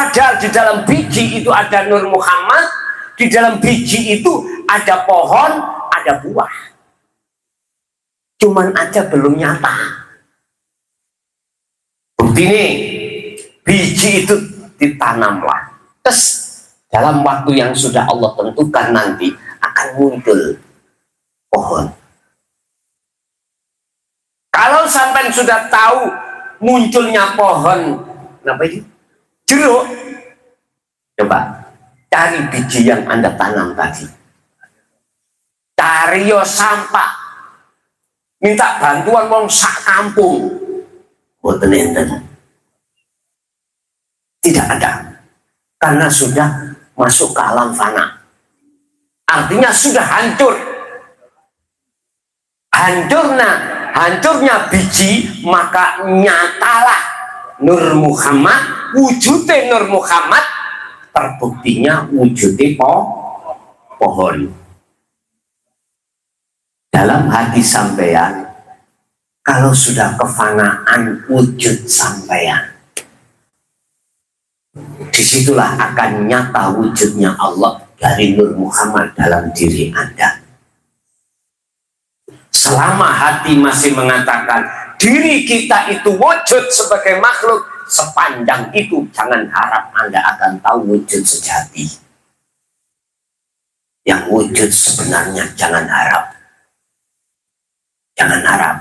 Padahal di dalam biji itu ada Nur Muhammad, di dalam biji itu ada pohon, ada buah. Cuman aja belum nyata. Bukti nih, biji itu ditanamlah. Terus dalam waktu yang sudah Allah tentukan nanti akan muncul pohon. Kalau sampai sudah tahu munculnya pohon, apa ini? Jeruk. Coba cari biji yang Anda tanam tadi. Cari yo sampah. Minta bantuan wong sak kampung. Boten enten. Tidak ada. Karena sudah masuk ke alam fana. Artinya sudah hancur. Hancurnya biji, maka nyatalah Nur Muhammad, wujudnya Nur Muhammad, terbuktinya wujudnya pohon. Dalam hati sampeyan, kalau sudah kefanaan wujud sampeyan, disitulah akan nyata wujudnya Allah dari Nur Muhammad dalam diri Anda. Selama hati masih mengatakan diri kita itu wujud sebagai makhluk, sepanjang itu jangan harap Anda akan tahu wujud sejati. Yang wujud sebenarnya jangan harap. Jangan harap.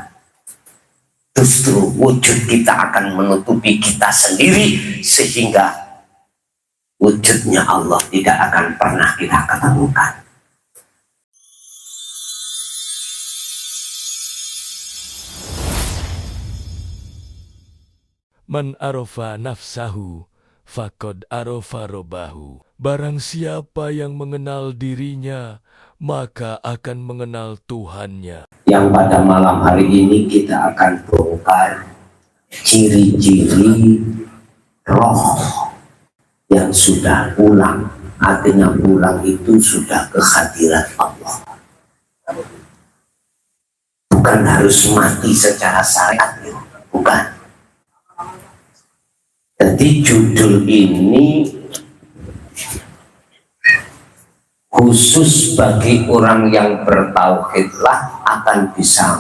Justru wujud kita akan menutupi kita sendiri, sehingga wujudnya Allah tidak akan pernah kita ketemukan. Man arofa nafsahu, faqad arofa robbahu. Barang siapa yang mengenal dirinya, maka akan mengenal Tuhannya. Yang pada malam hari ini kita akan bongkar ciri-ciri roh yang sudah pulang. Artinya pulang itu sudah kehadiran Allah. Bukan harus mati secara syariat, bukan. Jadi judul ini khusus bagi orang yang bertauhidlah akan bisa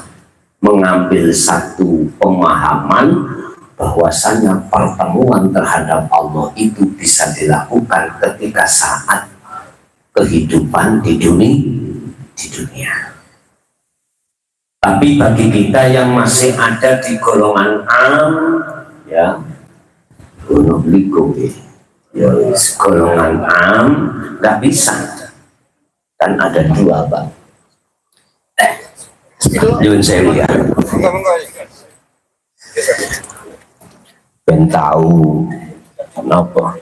mengambil satu pemahaman bahwasanya pertemuan terhadap Allah itu bisa dilakukan ketika saat kehidupan di dunia. Tapi bagi kita yang masih ada di golongan am, ya, golongan am nggak bisa, kan ada dua bang. Jun saya lihat, ben tahu kenapa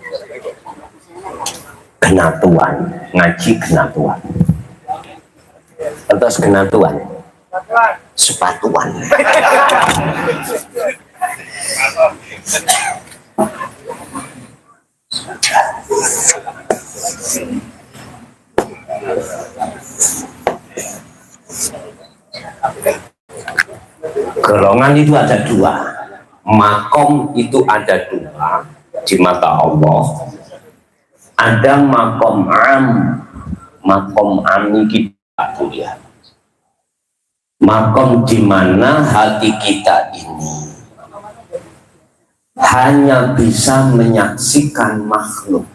kenatuan ngaji kenatuan, atas kenatuan sepatuan. Golongan itu ada dua, makom itu ada dua di mata Allah. Ada makom am ini kita lihat. Makom di mana hati kita ini hanya bisa menyaksikan makhluk,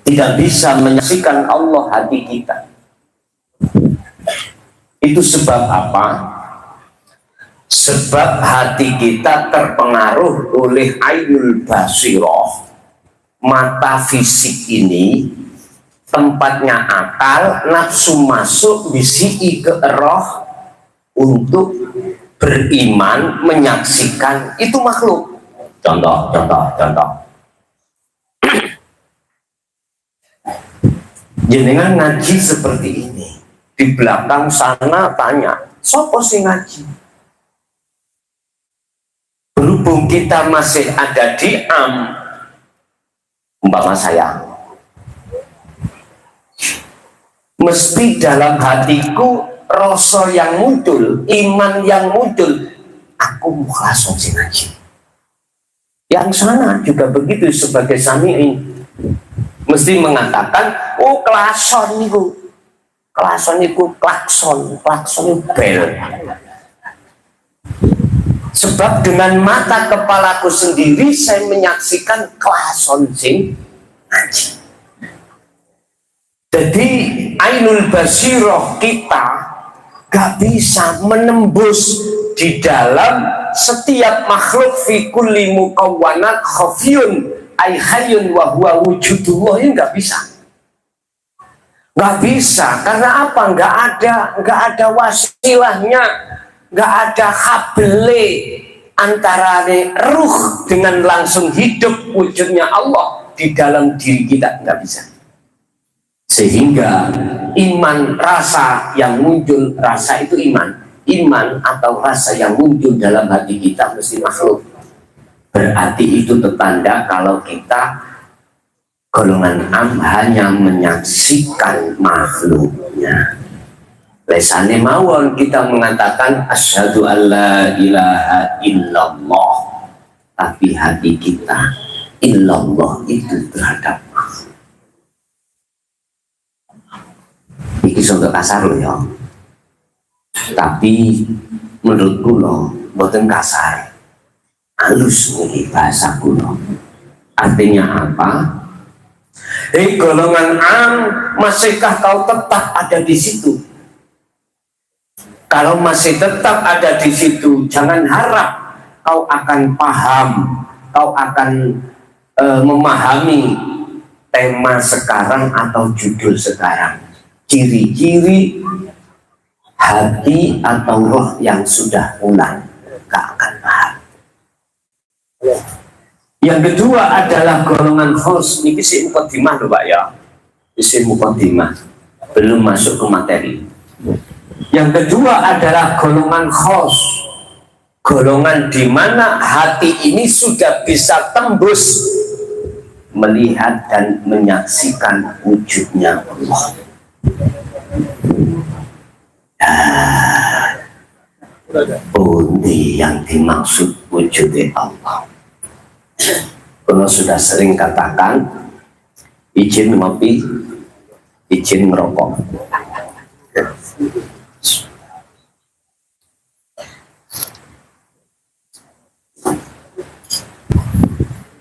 tidak bisa menyaksikan Allah hati kita. Itu sebab apa? Sebab hati kita terpengaruh oleh ainul basiroh, mata fisik ini tempatnya akal, nafsu masuk bisi ke roh untuk beriman, menyaksikan itu makhluk. Contoh. Jenengan ngaji seperti ini, di belakang sana tanya, sopo sih ngaji? Berhubung kita masih ada di umpama saya, mesti dalam hatiku rasa yang muncul, iman yang muncul, aku mukhlas sing ngaji. Yang sana juga begitu sebagai sami'in. Mesti mengatakan, oh klason itu. Klason itu klakson bel. Sebab dengan mata kepalaku sendiri saya menyaksikan klason sing ngaji. Jadi ainul basiroh kita gak bisa menembus di dalam setiap makhluk fi kulli mukawwanat khafiyun ay hayyun wa huwa wujudullah, ini gak bisa. Gak bisa, karena apa? Gak ada wasilahnya, gak ada hable antara ruh dengan langsung hidup wujudnya Allah di dalam diri kita, gak bisa. Sehingga iman rasa yang muncul, rasa itu iman atau rasa yang muncul dalam hati kita mesti makhluk. Berarti itu tetanda kalau kita golongan hanya menyaksikan makhluknya. Lesane mawon kita mengatakan asyhadu alla ilaha illallah, tapi hati kita illallah itu terhadap makhluk. Iki contoh kasar loh ya, tapi menurut kulo boten kasar, halus nih bahasa kulo. Artinya apa? Golongan am, masihkah kau tetap ada di situ? Kalau masih tetap ada di situ, jangan harap kau akan paham, kau akan memahami tema sekarang atau judul sekarang. Ciri-ciri hati atau roh yang sudah pulang, gak akan paham. Yang kedua adalah golongan khos. Ini isi mukaddimah loh Pak ya, isi mukaddimah, belum masuk ke materi. Yang kedua adalah golongan khos, golongan di mana hati ini sudah bisa tembus melihat dan menyaksikan wujudnya Allah. Pundi yang dimaksud wujudnya Allah. Kalau sudah sering katakan izin ngopi, izin merokok.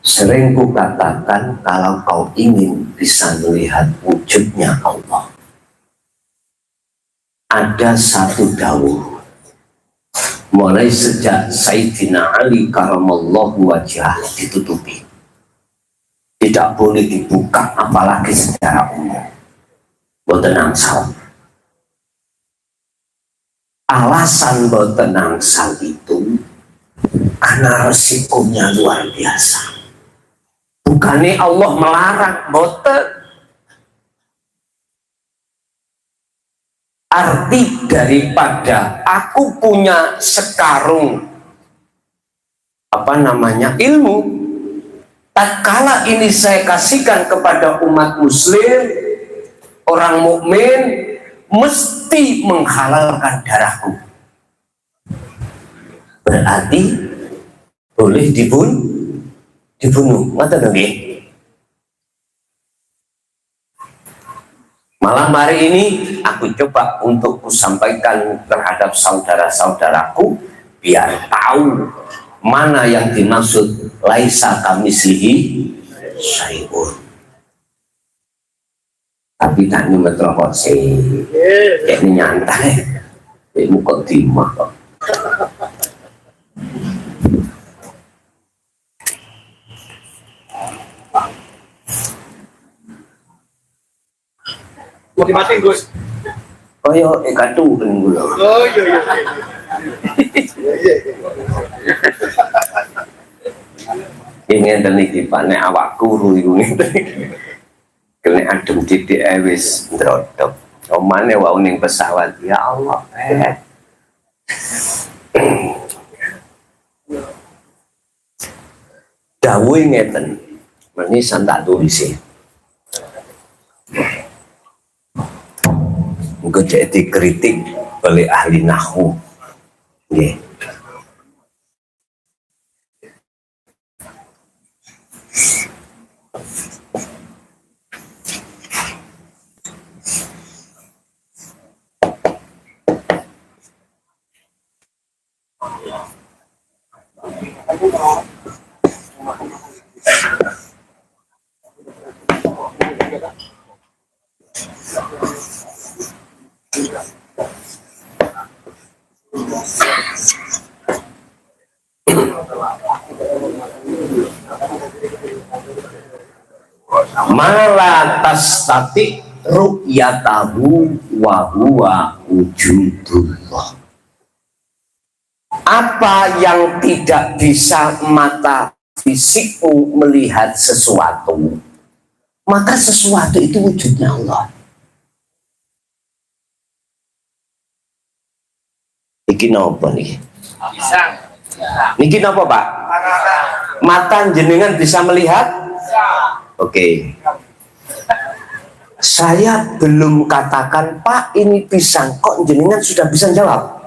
Sering ku katakan kalau kau ingin bisa melihat wujudnya Allah, ada satu dawuh mulai sejak Sayyidina Ali karamallahu wajhah ditutupi, tidak boleh dibuka apalagi secara umum. Boten angsal. Alasan boten angsal itu karena resikonya luar biasa. Bukannya Allah melarang, boten. Arti daripada aku punya sekarung ilmu, tatkala ini saya kasihkan kepada umat muslim, orang mukmin, mesti menghalalkan darahku. Berarti boleh dibunuh. Mata nggih. Malam hari ini aku coba untuk kusampaikan terhadap saudara-saudaraku biar tahu mana yang dimaksud laisa kamitslihi syai'un. Tapi tak nyumet rokok sih, kayak ini nyantai, kayak mukaddimah kok. Mau dimatiin Gus? Oh yo, ekatu penggula. Oh iya. Ingin teniki Pak nek awak kuru iku ngene. Kene adem titik wis ndrodok. Omane wae ning pesawat, ya Allah. Dawuhe ngeten. Meni santak tulisi. Mungkin jadi kritik oleh ahli nahwu. Nggih. Mala tastati ru'yatahu wa huwa wujudullah. Apa yang tidak bisa mata fisikmu melihat sesuatu, maka sesuatu itu wujudnya Allah. Iki nopo nih? Pisang. Niki nopo Pak? Mata jenengan bisa melihat? Oke. Saya belum katakan Pak ini pisang, kok jenengan sudah bisa jawab?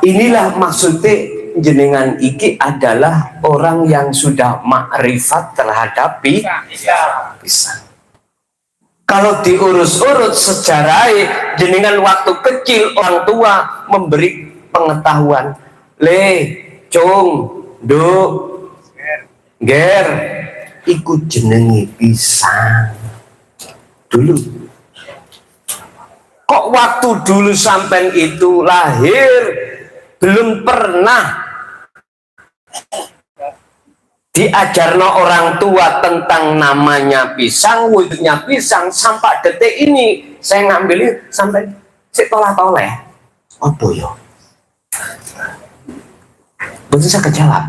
Inilah maksudnya jenengan iki adalah orang yang sudah makrifat terhadap pisang. Kalau diurus-urus sejarah jenengan waktu kecil orang tua memberi pengetahuan, le, cung, do, ger, ikut jenengi pisang dulu. Kok waktu dulu sampai itu lahir belum pernah diajarno orang tua tentang namanya pisang, wujudnya pisang, sampai detik ini saya ngambilin sampai toleh apa yo? Betul saya kejawab.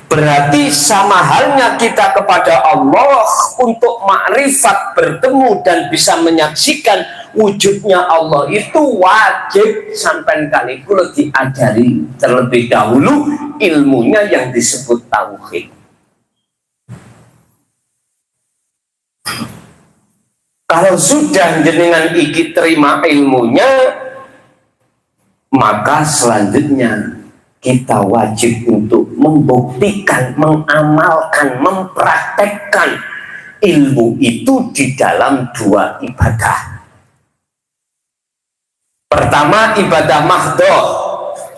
Berarti sama halnya kita kepada Allah untuk makrifat bertemu dan bisa menyaksikan wujudnya Allah itu wajib sampai kali kula diajari terlebih dahulu ilmunya yang disebut tauhid. Kalau sudah jenengan iki terima ilmunya, maka selanjutnya kita wajib untuk membuktikan, mengamalkan, mempraktekkan ilmu itu di dalam dua ibadah. Pertama ibadah mahdoh,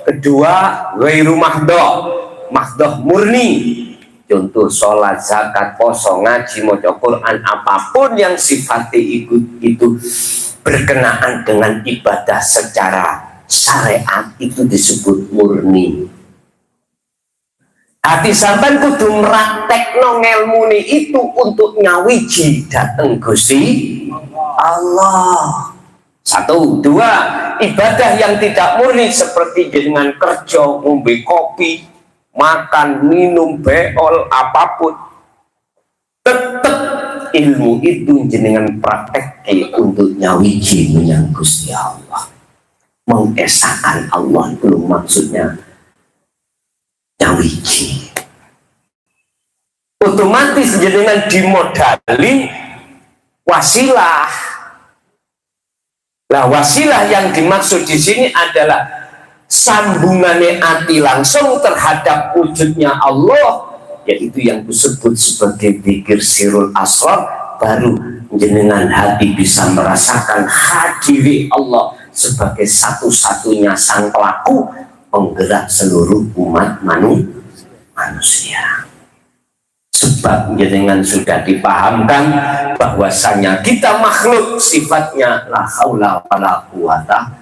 kedua ghairu mahdoh, mahdoh murni. Contoh sholat, zakat, poso, ngaji, maca Quran, apapun yang sifatnya itu berkenaan dengan ibadah secara syariat itu disebut murni. Hati sampean kudu praktekno ngelmuni itu untuk nyawiji dateng Gusti Allah. Satu, dua, ibadah yang tidak murni seperti dengan kerja, ngombe kopi, makan, minum, beol, apapun, tetap ilmu itu jenengan praktek untuk nyawiji menyang Gusti Allah. Mengesahkan Allah itu maksudnya nyawiji. Otomatis jenengan dimodali wasilah. Nah, wasilah yang dimaksud di sini adalah sambungannya hati langsung terhadap wujudnya Allah, yaitu yang disebut sebagai dzikir sirul asrar. Baru jenengan hati bisa merasakan hadiri Allah sebagai satu-satunya sang pelaku penggerak seluruh umat manusia. Sebab jenengan sudah dipahamkan bahwasanya kita makhluk sifatnya la haula wala quwata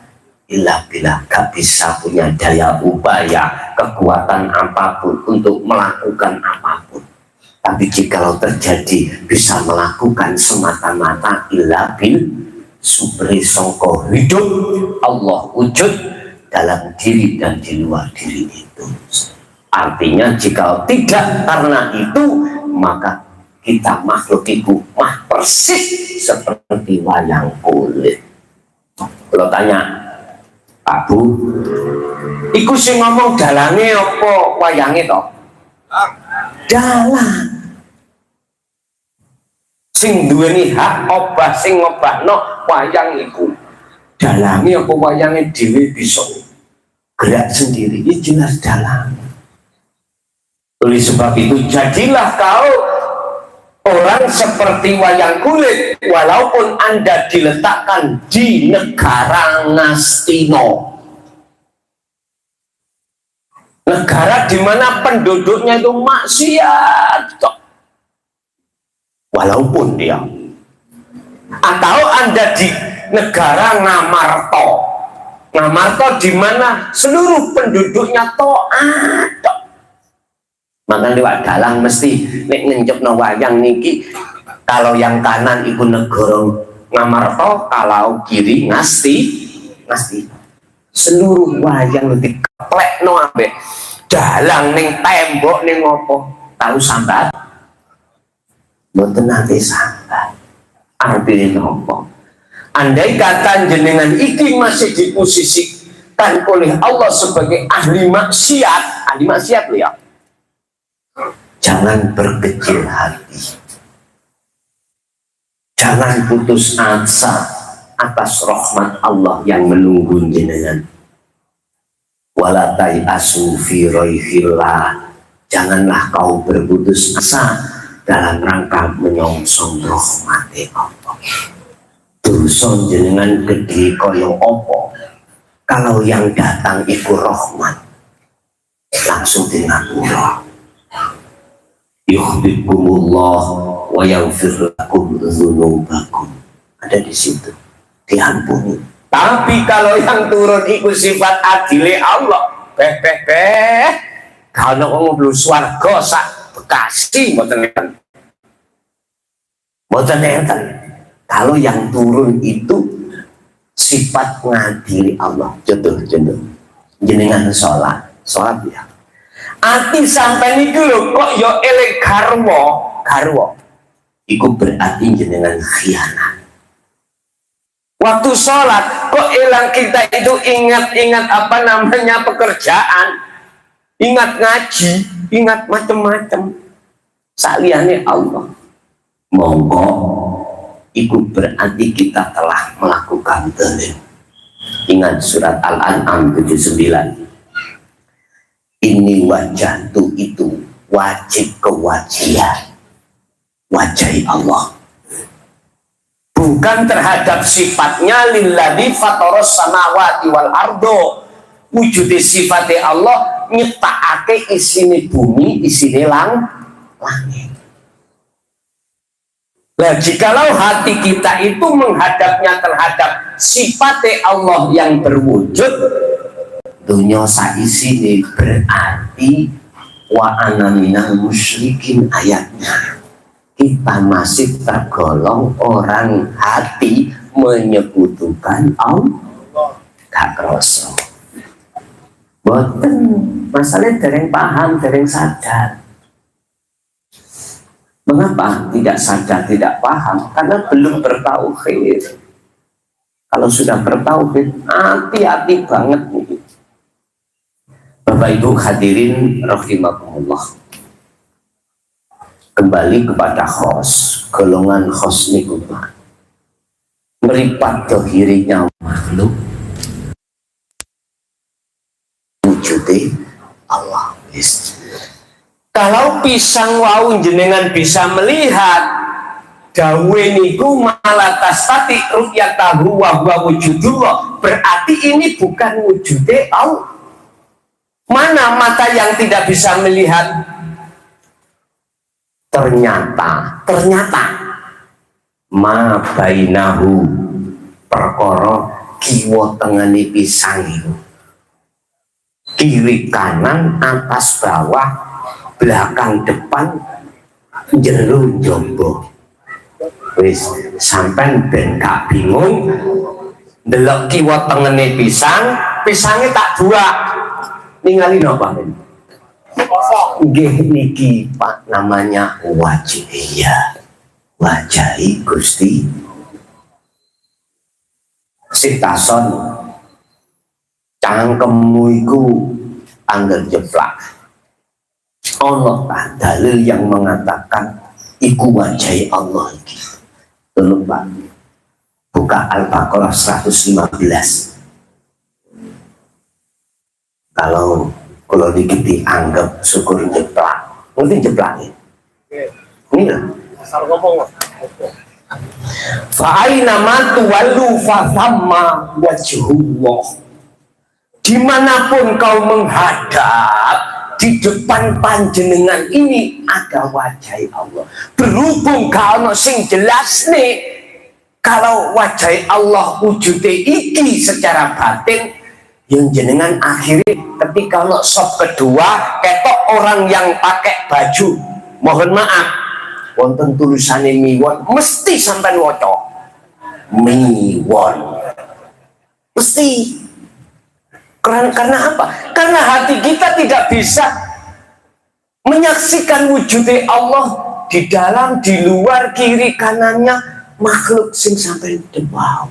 illa billah, gak bisa punya daya upaya kekuatan apapun untuk melakukan apapun. Tapi jikalau terjadi bisa melakukan semata-mata illa bil subri songko hidup Allah wujud dalam diri dan di luar diri itu. Artinya jika tidak karena itu, maka kita makhluk itu mah persis seperti wayang kulit. Kalau tanya Pak Bu, iku sing ngomong dalange apa wayange to? Dalang. Sing duweni hak obah sing ngobahno wayang iku dalange apa wayange dhewe bisa gerak sendiri, ini jelas dalang. Oleh sebab itu jadilah kau orang seperti wayang kulit walaupun Anda diletakkan di negara Ngastino, negara di mana penduduknya itu maksiat, walaupun dia, atau Anda di negara Ngamarto, Ngamarto di mana seluruh penduduknya taat, Maka lewat dalang mesti nek ngencepno wayang niki, kalau yang kanan iku negara Ngamarta, kalau kiri ngasti. Seluruh wayang dikeplekno ambek dalang ning tembok ning ngopo tahu sambat mboten nate sambat. Artine nopo? Andai kata jenengan iki masih diposisikan oleh Allah sebagai ahli maksiat loh ya. Jangan berkecil hati, jangan putus asa atas rahmat Allah yang menunggu jenengan. Wala tai'asu fi roihillah, janganlah kau berputus asa dalam rangka menyongsong rahmat Allah. Dosa jenengan gede koyo opo, kalau yang datang iku rahmat langsung ngapura. Yuhibbukumullah wa yaghfir lakum dzunubakum, ada di situ, diampuni. Tapi kalau yang turun itu sifat adile Allah, kalau ngomong belum swarga sak Bekasi mboten enten. Kalau yang turun itu sifat ngadili Allah, contoh jenengan sholat ya. Ati sampai niku lho kok yo elek garwa. Iku berarti jenengan khianat. Waktu sholat kok elang kita itu ingat apa namanya pekerjaan, ingat ngaji, ingat macam-macam. Saliyane Allah. Monggo iku berarti kita telah melakukan zalim. Ingat surat Al-An'am 79. Ini wajah itu wajib kewajiban wajahi Allah, bukan terhadap sifatnya lilladzi fataros samawati wal ardo. Wujudi sifatnya Allah nyiptakake isine bumi, isine langit. Nah, jikalau hati kita itu menghadapnya terhadap sifatnya Allah yang berwujud, dunia saisine berarti wa ana minal musyrikin, ayatnya kita masih tergolong orang hati menyekutukan Allah. Gak kroso. Boten, masalahnya dereng paham, dereng sadar. Mengapa tidak sadar, tidak paham? Karena belum bertauhid. Kalau sudah bertauhid, hati-hati banget nih. Bapak Ibu hadirin rahimakumullah. Kembali kepada khos, golongan khos niku meripat dohirinya makhluk wujudnya Allah. Kalau pisang wau jenengan bisa melihat dawe niku malah tastati ru'yatahu wa huwa wujudullah, berarti ini bukan wujudnya Allah. Mana mata yang tidak bisa melihat? Ternyata ma bainahu, perkara kiwa tengene pisang itu, kiri kanan atas bawah belakang depan jero jombo. Wis sampean ben gak bingung ndelok kiwa tengene pisangnya tak dua. Ningali napa men? Nggih niki Pak namanya wajibiyah. Wajahi Gusti. Sitason cangkemmu iku angger jeplak. Allah dalil yang mengatakan iku wajahi Allah iki. Tolong Pak. Buka Al-Baqarah 115. Kalau dikit dianggap syukur jeplak, mungkin jeplak ya. Ini lah. Asal ngomong. Fa'aina ma tuwallu fa thamma wajhullah. Dimanapun kau menghadap, di depan panjenengan ini ada wajah Allah. Berhubung kalau sing jelas nih, kalau wajah Allah wujudnya iki secara batin, yang jenengan akhirnya ketika ono sop kedua ketok orang yang pakai baju, mohon maaf, wonten tulisannya miwon, mesti sampai waca miwon, mesti. Karena apa? Karena hati kita tidak bisa menyaksikan wujudnya Allah di dalam, di luar, kiri kanannya makhluk sing sampai wow.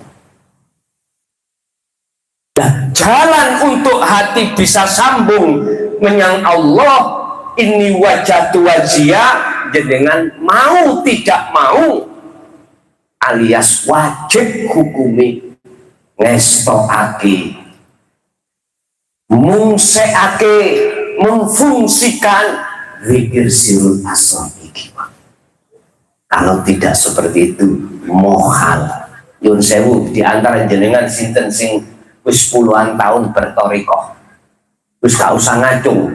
Nah, jalan untuk hati bisa sambung menyang Allah, ini wajah wajia, dengan mau tidak mau alias wajib hukumi ngestokake, mungseake, memfungsikan zikir sirul asrar iki. Kalau tidak seperti itu mohal. Yun sewu di antara jenengan sinten sing wis puluhan tahun bertorikoh, wis gak usah ngacung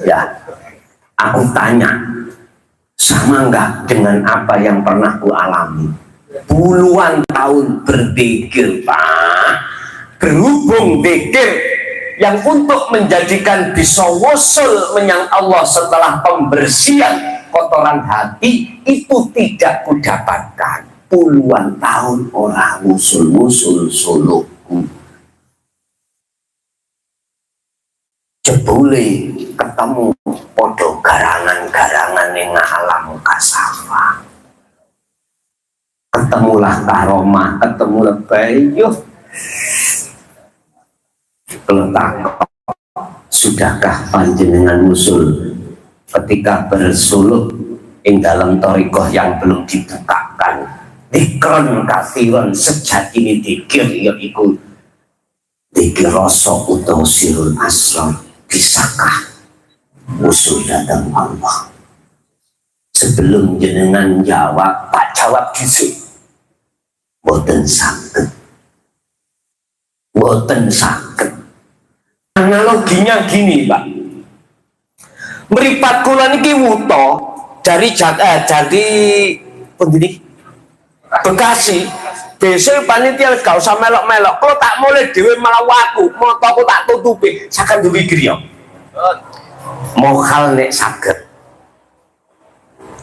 ya. Aku tanya, sama enggak dengan apa yang pernah ku alami puluhan tahun berzikir, Pak? Berhubung zikir yang untuk menjadikan bisa wusul menyang Allah setelah pembersihan kotoran hati itu tidak kudapatkan. Puluhan tahun orang wusul-wusul sulukku, jebule ketemu podo garangan-garangan yang alam kasafa, ketemulah karomah, ketemulah bayuh. Kalau takut, sudahkah panjenengan usul ketika bersuluk ing dalam torikoh yang belum dibukakan dikron kafiron sejati ini dikir yaitu dikir rosok utau sirul asrar, bisakah usul datang Allah? Sebelum jenengan jawab, tak jawab dhisik. Boten saged, boten saged. Analoginya gini, Pak. Meripat kula niki wuto dari Bekasi. Besok panitia gak usah melok-melok. Kalau tak mulai dewe malah waku, motoku tak tutupi, sakan duwe griya. Mohal nek saged.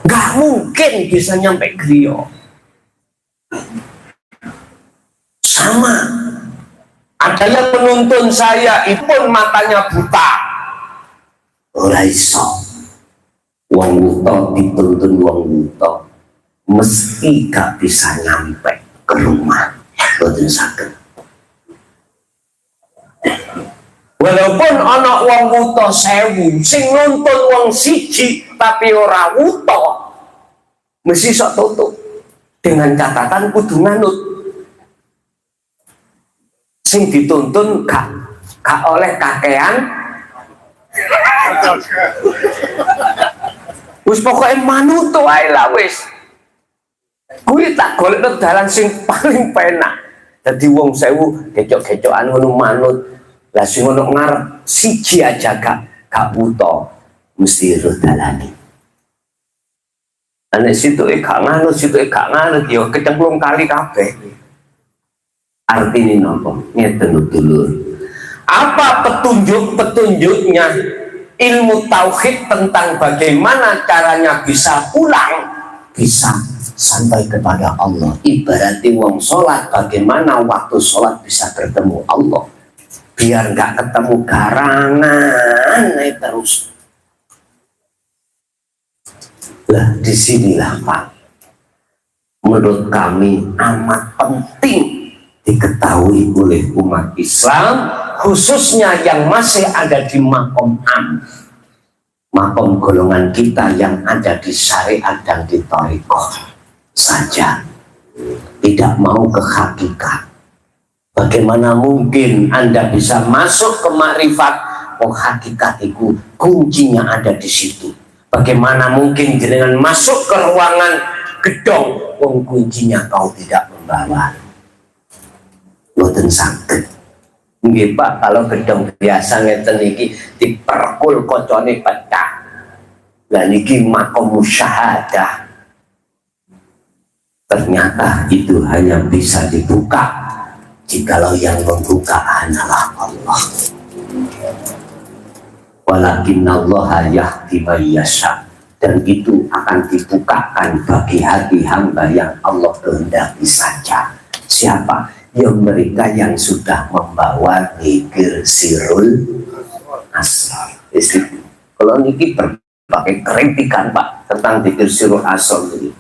Gak mungkin bisa nyampe griya. Sama. Ada yang menuntun saya, itu pun matanya buta. Ora iso. Wong buta dituntun wong buta, mesti gak bisa nyampe ke rumah. Boten saged. Walaupun ana wong buta 1000 sing nuntun wong siji tapi ora buta, mesti sok tutup. Dengan catatan kudu nganut. Sing dituntun gak oleh kakean, wis pokoknya manut wae lah wis. Kuwi tak golekno dalan sing paling penak. Dadi wong 1000 gecok-gecokan ngono manut. Lah sing ono ngarep siji aja gak buta, mesti ro dalane. Nek situ gak nganut, situ gak nganut ya kecemplung kali kabeh. Artinya nopo? Ngeten dulur. Apa petunjuknya ilmu tauhid tentang bagaimana caranya bisa pulang, bisa sampai kepada Allah. Ibaratnya wong sholat, bagaimana waktu sholat bisa bertemu Allah, biar nggak ketemu garangan terus. Lah disinilah Pak, menurut kami amat penting diketahui oleh umat Islam, khususnya yang masih ada di makom am, makom golongan kita yang ada di syariat dan di thariqah saja, tidak mau ke hakikat. Bagaimana mungkin Anda bisa masuk ke makrifat? Oh, hakikat itu kuncinya ada di situ. Bagaimana mungkin dengan masuk ke ruangan gedong, oh, kuncinya kau tidak membawa. Boten saged. Nggih Pak, kalau gedung biasa ngeten iki diperkul kocone pecah. Lah niki makom musyahadah. Ternyata itu hanya bisa dibuka jikalau yang membuka hanyalah Allah. Walakinallaha yahdi man yasha, dan itu akan dibukakan bagi hati hamba yang Allah kehendaki saja. Siapa? Yang mereka yang sudah membawa zikir sirul asrar. Kalau niki berbagai kritikan Pak tentang zikir sirul asrar ini.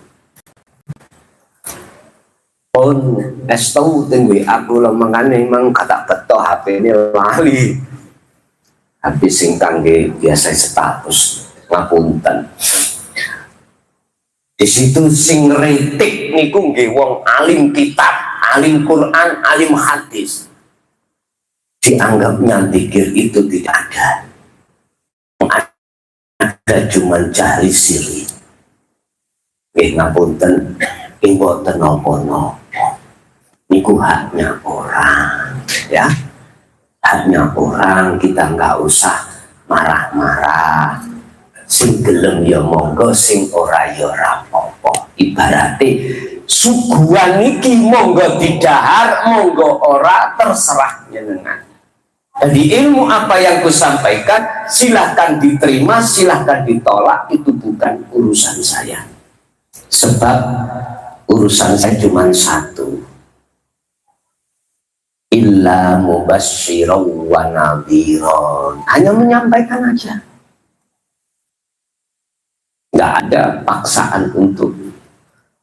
Pun estau tinggi aku lo mengane memang kata betul HP ini lali. Habis sing kangge biasa status ngapunten. Di situ sing retik niku nggih wong alim kitab, alim Quran, alim hadis. Dianggapnya zikir itu tidak ada. Ada cuma jari siri. Nggih ngapunten, ing boten napa-napa. Niku haknya orang, ya. Haknya orang, kita nggak usah marah-marah. Sing gelem ya monggo, sing ora ya rapopo. Ibarate suguhan iki monggo didahar, monggo ora, terserah jenengan. Jadi ilmu apa yang kusampaikan silahkan diterima, silahkan ditolak, itu bukan urusan saya. Sebab urusan saya cuma satu, illa mubasysyiran wa nadhiran, hanya menyampaikan aja, nggak ada paksaan untuk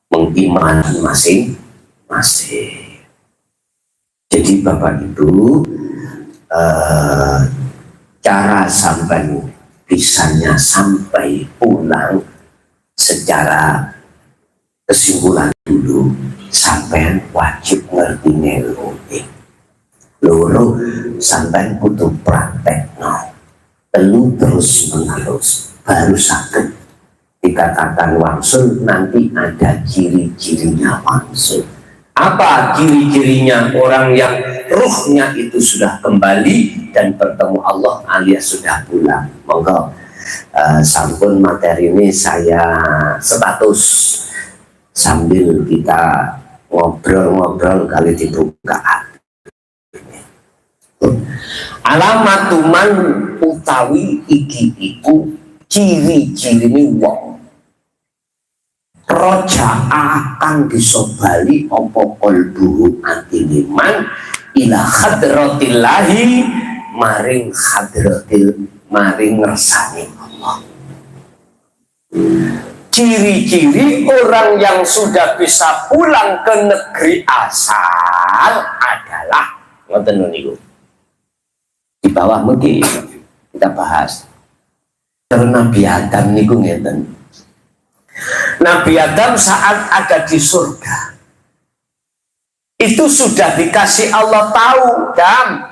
mengimani masing-masing. Jadi Bapak Ibu, cara sampai bisanya sampai pulang secara kesimpulan dulu, sampai wajib ngerti ngeloni loro, sampai butuh praktek telu terus menerus baru sakit dikatakan wangsul. Nanti ada ciri-cirinya wangsul. Apa ciri-cirinya? Orang yang ruhnya itu sudah kembali dan bertemu Allah alias sudah pulang. Monggo sampun materi ini saya status sambil kita ngobrol-ngobrol kali dibuka. Alamatuman utawi iki iku ciri-cirine wong roja akan disobali opo kolbu atine man ila hadratillahi maring hadratil maring ngersani Allah. Ciri-ciri orang yang sudah bisa pulang ke negeri asal adalah ngoten niku. Di bawah mungkin kita bahas. Karena Nabi Adam niku ngeten. Nabi Adam saat ada di surga itu sudah dikasih Allah tahu, Dam,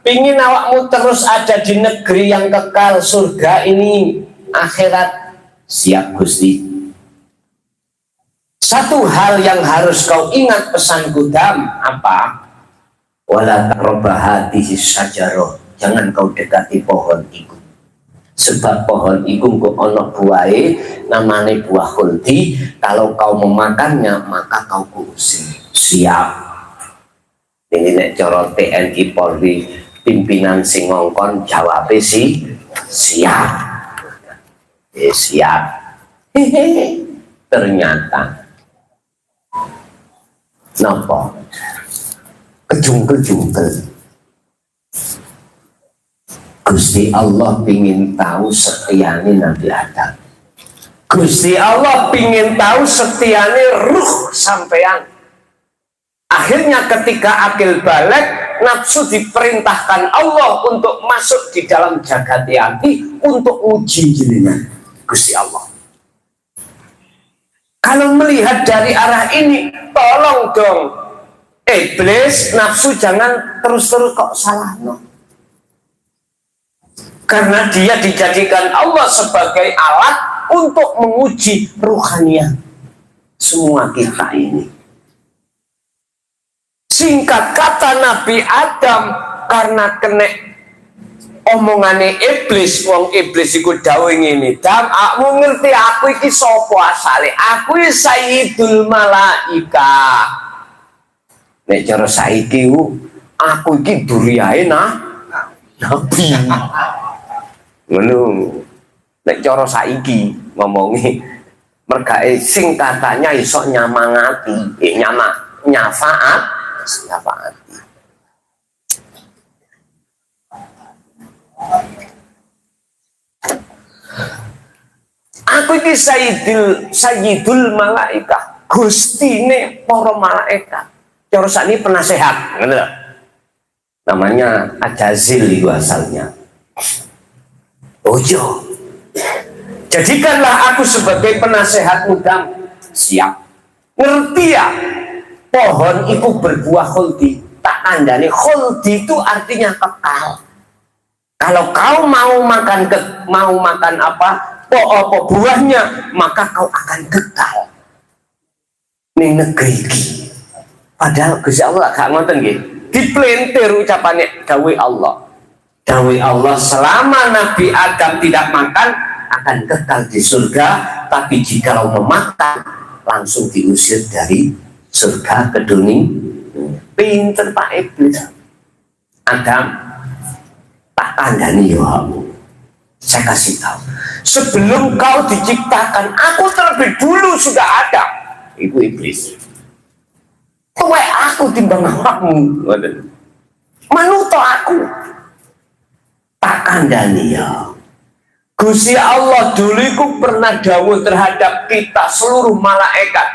pingin awakmu terus ada di negeri yang kekal, surga ini akhirat. Siap Gusti. Satu hal yang harus kau ingat pesanku, Dam, apa? Wala taqrabahatihi syajarah, jangan kau dekati pohon itu. Sebab pohon itu kok ono buahe namanya buah khuldi, kalau kau memakannya maka kau kuusir. Siap. Ini nek cara TNI Polri pimpinan sing ngongkon jawab sih siap. Siap. Hehehe. Ternyata napa? Kejungkel-jungkel. Gusti Allah pingin tahu setiane Nabi Adam. Gusti Allah pingin tahu setiane ruh sampean. Akhirnya ketika akil balik, nafsu diperintahkan Allah untuk masuk di dalam jagat hati untuk uji jenengan Gusti Allah. Kalau melihat dari arah ini, tolong dong iblis, nafsu jangan terus-terus kok salah no. Karena dia dijadikan Allah sebagai alat untuk menguji ruhaniah semua kita ini. Singkat kata Nabi Adam karena kena omongane iblis, wong iblis iku dawuh ngene, "Dam, aku ngerti aku iki sapa asale? Aku sayyidul malaika." Nek cara saiki aku iki duriyae Nabi. Ngono. Nek cara saiki ngomongi mergae sing katanya iso nyamangati, nyafaat. Aku iki sayyidul malaikah, gustine para malaikat. Cara sakniki penasehat, ngono lho. Namanya Ajazil itu asalnya. Ojo. Jadikanlah aku sebagai penasehatmu kamu. Siap. Ngerti ya? Pohon itu berbuah khuldi. Tak kandani khuldi itu artinya kekal. Kalau kau mau makan apa? Buahnya, maka kau akan kekal. Ini negeri ini. Padahal Gusti Allah gak ngoten nggih. Diplentir ucapannya dawuh Allah. Dawuh Allah, selama Nabi Adam tidak makan akan kekal di surga, tapi jikalau memakan langsung diusir dari surga ke dunia. Pinter Pak Iblis. Adam, tak kandani ya. Saya kasih tahu, sebelum kau diciptakan, aku terlebih dulu sudah ada. Ibu iblis. Kowe aku timbang awakmu. Manuto aku. Tak kandani ya. Gusti Allah dulu iku pernah dawuh terhadap kita seluruh malaikat.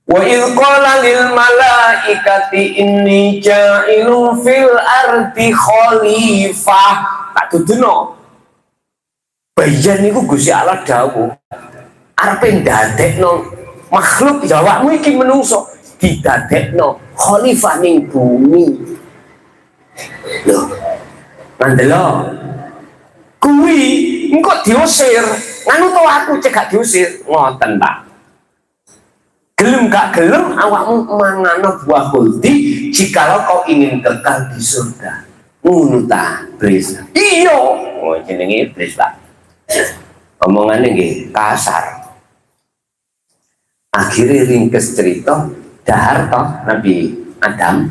Wa idh qala lil malaikati inni ja'ilun fil ardi khalifah. Tak duduno. Bayan niku Gusti Allah dawuh arepe ndadekno makhluk jawabmu iki menungso didadekno khalifah ning bumi. Lho, mandelo kuwi engko diusir, nganu to aku cekak diusir, ngoten Pak. Gelem gak gelem awakmu mangano buah khuldi jikalau kau ingin kekal di surga. Ngono ta, Iblis. Iya, oh jenenge Iblis, Pak. Omongannya nggih kasar. Akhirnya ringkes cerita dahar toh Nabi Adam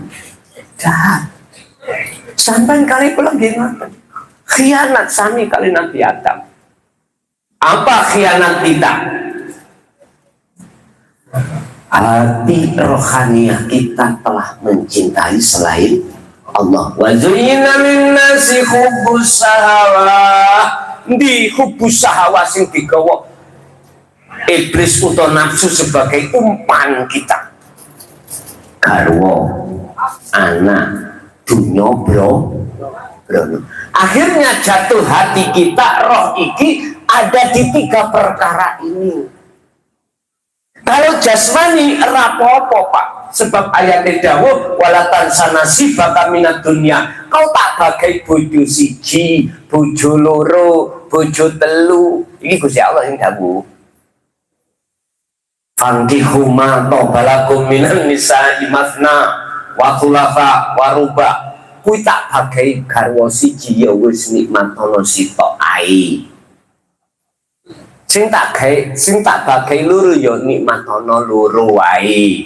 dahar. Sampai kali pulang gimana? Khianat sami kali Nabi Adam. Apa khianat kita? Hati rohaniah kita telah mencintai selain Allah. Wa zuyyina lin-nasi hubbus shahawah. Di hubus sahwa sing digawa iblis utawa nafsu sebagai umpan kita. Garwa, anak, dunya, bro. Akhirnya jatuh hati kita, roh iki ada di 3 perkara ini. Kalau jasmani rapopo Pak, sebab ayatnya dawuh walatan sanasi baka minat dunia. Kau tak bagai bojo siji, bojo loro, bojo telu. Ini Gusti Allah yang dawuh. Fankihu ma tobalakum minan nisa'i masna wa thulatha wa ruba. Kuwi tak bagai garwa siji ya wis nikmatono sitok ae. Sing tak bagai loro ya nikmatono loro wae.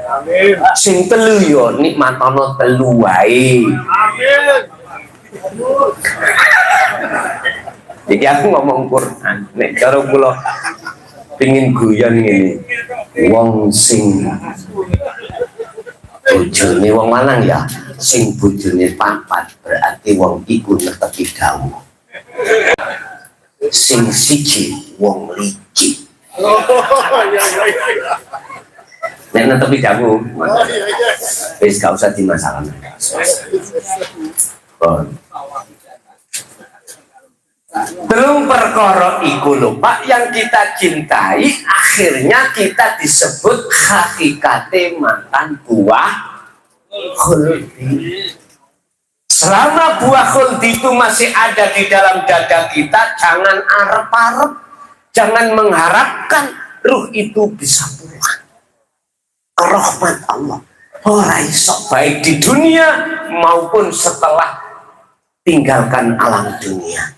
Amin. Sing telu ya nikmatono telu wae. Amin. Jadi aku ngomong Quran, nek cara kula pengin guyon ngene. Wong sing bojone wong lanang ya, sing bojone 4 berarti wong iku netepi dawuh. Sing siji wong licik. Nek netepi dawuh. Wis gak usah dimasalahkan. Belum perkara iku lho Pak yang kita cintai, akhirnya kita disebut hakikate makan buah khuldi. Selama buah khuldi itu masih ada di dalam dada kita, jangan arep-arep, jangan mengharapkan ruh itu bisa pulang ke rahmat Allah. Ora iso baik di dunia maupun setelah tinggalkan alam dunia.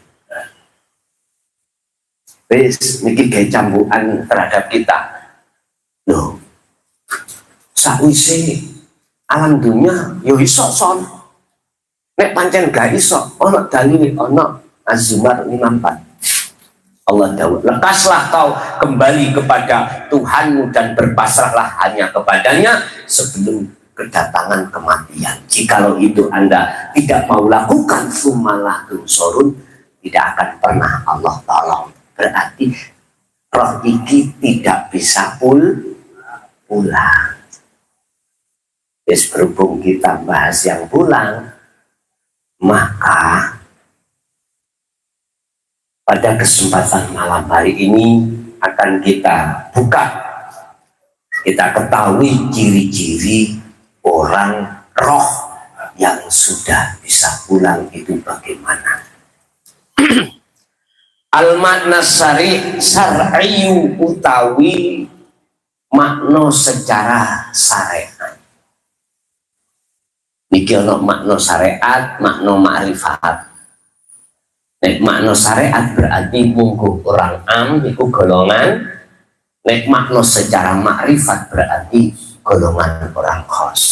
Wis niki gawe cambukan terhadap kita. Loh. Sakwise alam dunia yo iso son. Nek pancen gak iso, ono dalil, ono Az-Zumar 54. Allah dawuh, lekaslah kau kembali kepada Tuhanmu dan berpasrahlah hanya kepadanya sebelum kedatangan kematian. Jikalau itu Anda tidak mau lakukan, sumalah tunsurun, tidak akan pernah Allah tolong. Berarti roh iki tidak bisa pulang. Yes, berhubung kita bahas yang pulang, maka pada kesempatan malam hari ini akan kita buka, kita ketahui ciri-ciri orang roh yang sudah bisa pulang itu bagaimana. Al-makna syar'i utawi makna secara syariat. Niki ono makna syariat, makna ma'rifat. Nek makna syariat berarti munggu orang am iku golongan. Nek makna secara ma'rifat berarti golongan orang khos.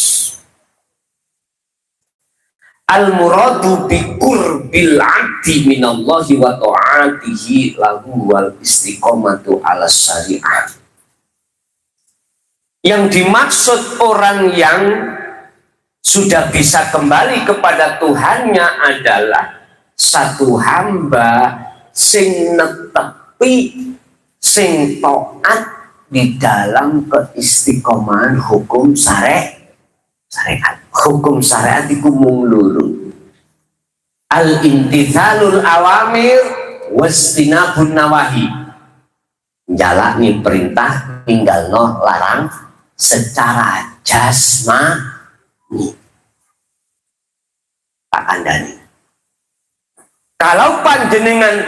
Al-muradu bi qurbil 'abdi minallahi wa ta'atihi lahu wal istiqomatu 'ala syariah. Yang dimaksud orang yang sudah bisa kembali kepada Tuhannya adalah satu hamba sing netepi, sing taat di dalam keistiqomahan hukum syariat. Hukum syariat itu mung loro. Al-imtithalul awamir wastinabun nawahi. Jalani perintah, tinggalno larang secara jasmani. Pak Kandani, kalau panjenengan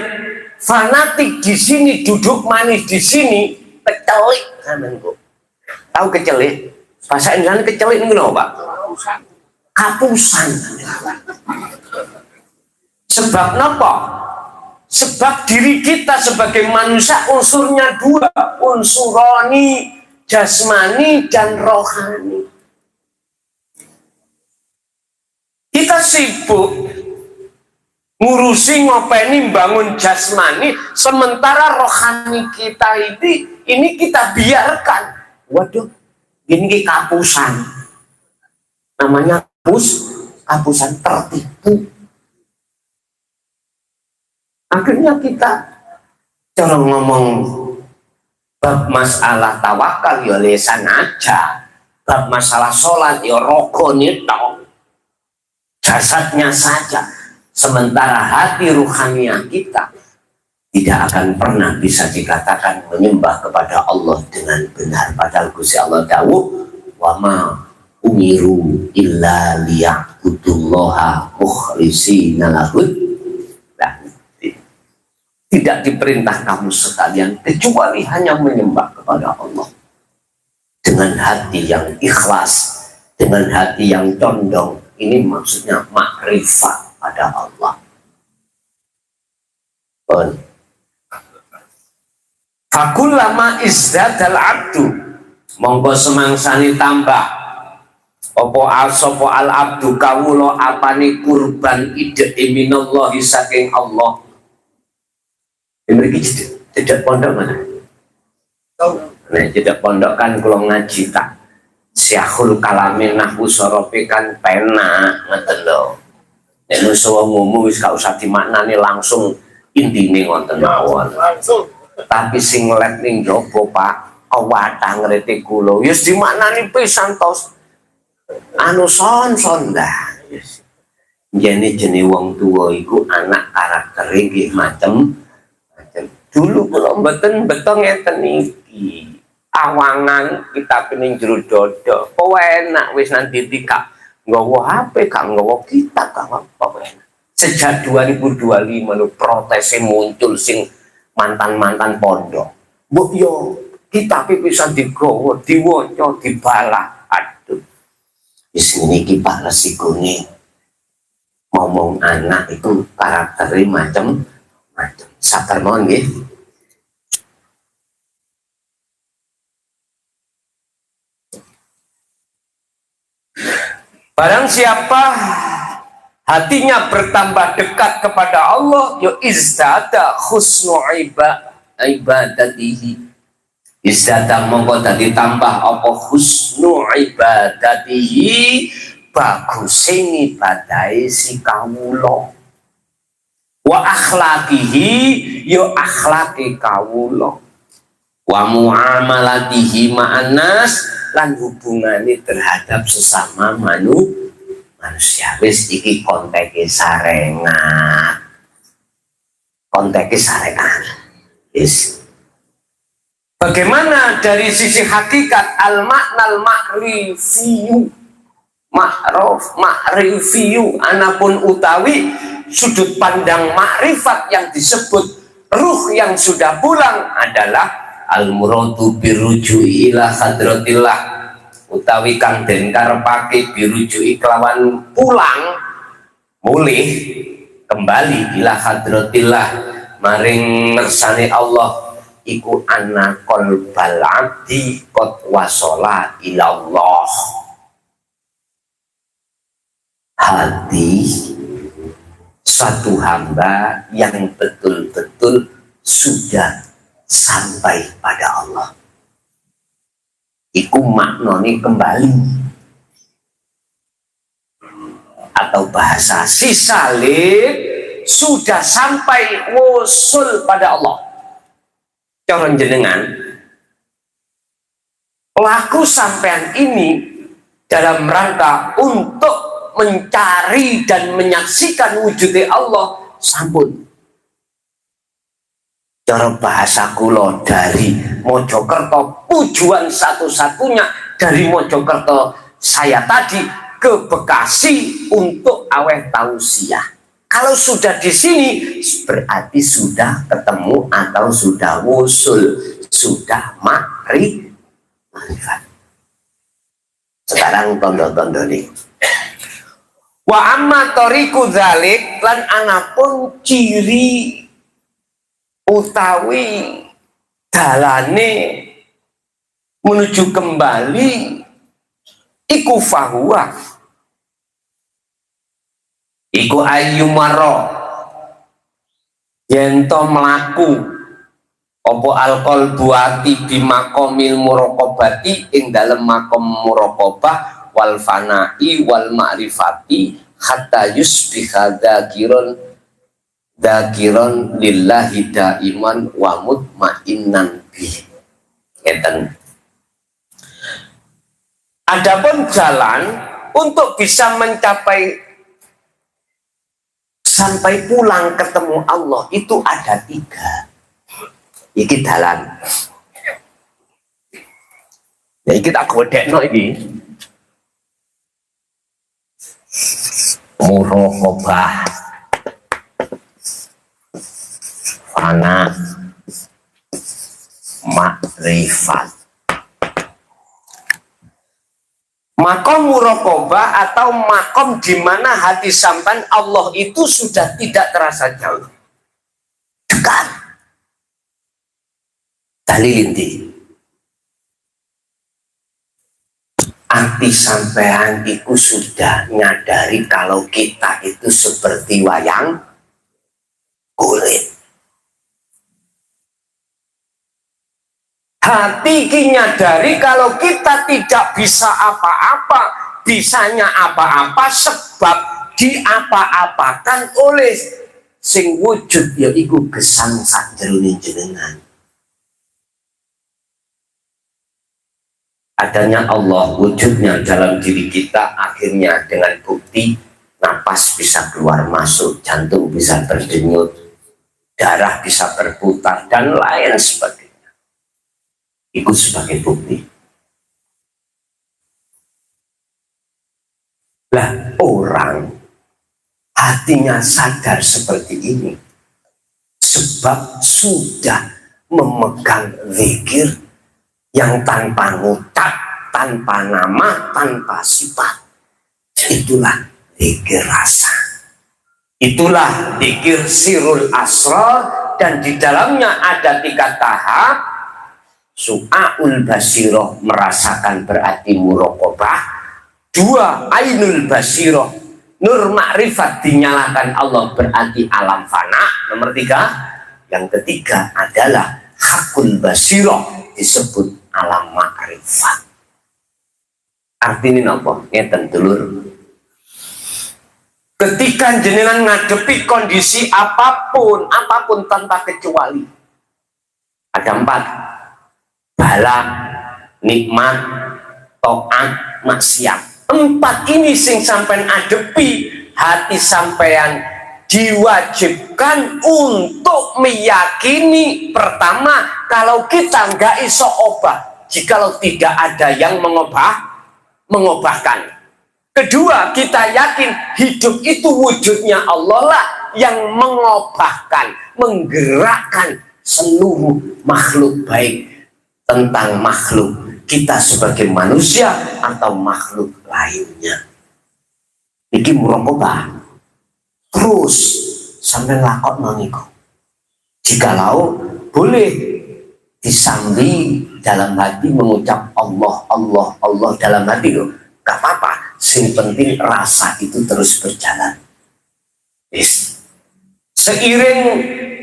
fanatik di sini, duduk manis di sini, kecelik kananku. Tahu kecelik? Bahasa Indonesia kecelik ini Pak? Kapusan. Sebab apa? Sebab diri kita sebagai manusia unsurnya dua, unsuroni, jasmani dan rohani. Kita sibuk ngurusi ngopeni bangun jasmani, sementara rohani kita ini kita biarkan. Waduh, ini kapusan. Namanya kapusan tertipu. Akhirnya kita cara ngomong bab masalah tawakal ya lesan aja, bab masalah sholat ya rokok nitok. Jasadnya saja, sementara hati ruhaniah kita tidak akan pernah bisa dikatakan menyembah kepada Allah dengan benar. Padahal Gusti Allah dawuh, wa ma umiru illa liya'budullaha mukhlishina lahud. Tidak diperintah kamu sekalian kecuali hanya menyembah kepada Allah dengan hati yang ikhlas, dengan hati yang condong. Ini maksudnya makrifat pada Allah. Fakullama izdadal abdu, monggo semangsani tambah opo al abdu kawulo apani kurban ide minallahi saking Allah. Ini tidak pondok mana? Nah, tidak pondok kan kalau ngaji tak Syekhul Kalamin nahwu sorope kan penak ngeten lho. Nek nusa umum wis gak usah dimaknani langsung intine ngoten mawon. Tapi sing let ning jaba Pak, kawatang ngrete kula wis dimaknani pisan tos. Anu son-son dah. Jene wong tuwa iku anak karaktere nggih macem. Dulu kula mboten beto ngeten iki. Awangan kita pening jero dodo. Kok enak wis nanti tika nggawa HP, gak nggawa kita, gak apa enak. Sejak 2025 lho protesnya muncul sing mantan-mantan pondok. Mbok yo kita bisa digawa, diwaca, dibalah. Aduh. Wis niki Pak resikone. Ngomong anak itu karakternya macam-macam. Sabar mawon nggih. Barang siapa hatinya bertambah dekat kepada Allah, yo izdada husnu ibadatihi, izdada mongko dadi tambah apa husnu ibadatihi, bagus ibadahe si kawula, wa akhlaqihi yo akhlaqe kawula, wa muamalatihi ma'anas lan hubungane terhadap sesama manusia. Wis iki konteke sarengan, konteke sarengan. Yes. Bagaimana dari sisi hakikat al-maknal ma'rifiyu, ma'rifiyu, anapun utawi sudut pandang makrifat yang disebut ruh yang sudah pulang adalah al-muradu birujui ila hadratillah, utawi kang den karepake birujui kelawan pulang, mulih kembali ila hadratillah maring ngersane Allah, iku anna qalbal abdi qad wasala ilallah, hati suatu hamba yang betul-betul sudah sampai pada Allah. Iku maknane kembali, atau bahasa sisalik sudah sampai wusul pada Allah. Cara jenengan laku sampean ini dalam rangka untuk mencari dan menyaksikan wujudnya Allah sampun. Cara bahasa kula dari Mojokerto, tujuan satu-satunya dari Mojokerto saya tadi ke Bekasi untuk aweh tausiah. Kalau sudah di sini berarti sudah ketemu atau sudah wusul, sudah makrifat. Sekarang tondo-tondo nih. Wa amma tariku dzalik, lan anapun ciri utawi dalane menuju kembali iku fahuwa, iku ayyumaro yento melaku opo alkol buati bimakomil murokobati ing dalem makom murokobah wal fanai wal ma'rifati hatta yusbiha dakiron lillahi daiman wa mutmainnan bih. Adapun jalan untuk bisa mencapai sampai pulang ketemu Allah itu ada 3. Iki dalan. Ya iki tak godekno iki. Muraqabah, fana, makrifat. Makom muraqabah atau makom di mana hati sampan Allah itu sudah tidak terasa jauh, dekat. Dalil inti, hati sampean itu sudah nyadari kalau kita itu seperti wayang kulit. Hati nyadari kalau kita tidak bisa apa-apa, bisanya apa-apa sebab diapa-apakan oleh sing wujud yaiku gesang sakjroning jenengan. Adanya Allah wujudnya dalam diri kita, akhirnya dengan bukti napas bisa keluar masuk, jantung bisa berdenyut, darah bisa berputar dan lain sebagainya. Ikut sebagai bukti. Lah orang hatinya sadar seperti ini sebab sudah memegang zikir yang tanpa ngutak, tanpa nama, tanpa sifat. Itulah zikir rasa. Itulah zikir sirul asrar, dan di dalamnya ada 3 tahap. Su'aul basiroh, merasakan berarti muraqabah. 2, ainul basiroh, nur makrifat dinyalakan Allah berarti alam fana. Nomor 3. Yang ketiga adalah hakul basiroh disebut alam makrifat. Artinya apa? Ngeten dulur. Ketika jenengan ngadepi kondisi apapun tanpa kecuali, ada 4: bala, nikmat, to'at, maksiat. 4 ini sing sampean adepi, hati sampean diwajibkan untuk meyakini pertama kalau kita nggak iso obah, jikalau tidak ada yang mengobahkan. Kedua, kita yakin hidup itu wujudnya Allah lah yang mengobahkan, menggerakkan seluruh makhluk, baik tentang makhluk kita sebagai manusia atau makhluk lainnya. Iki muraqabah terus sampai lakot mangiku. Jikalau boleh disambi dalam hati mengucap Allah, Allah, Allah dalam hati loh, gak apa-apa. Sing penting rasa itu terus berjalan. Yes. Seiring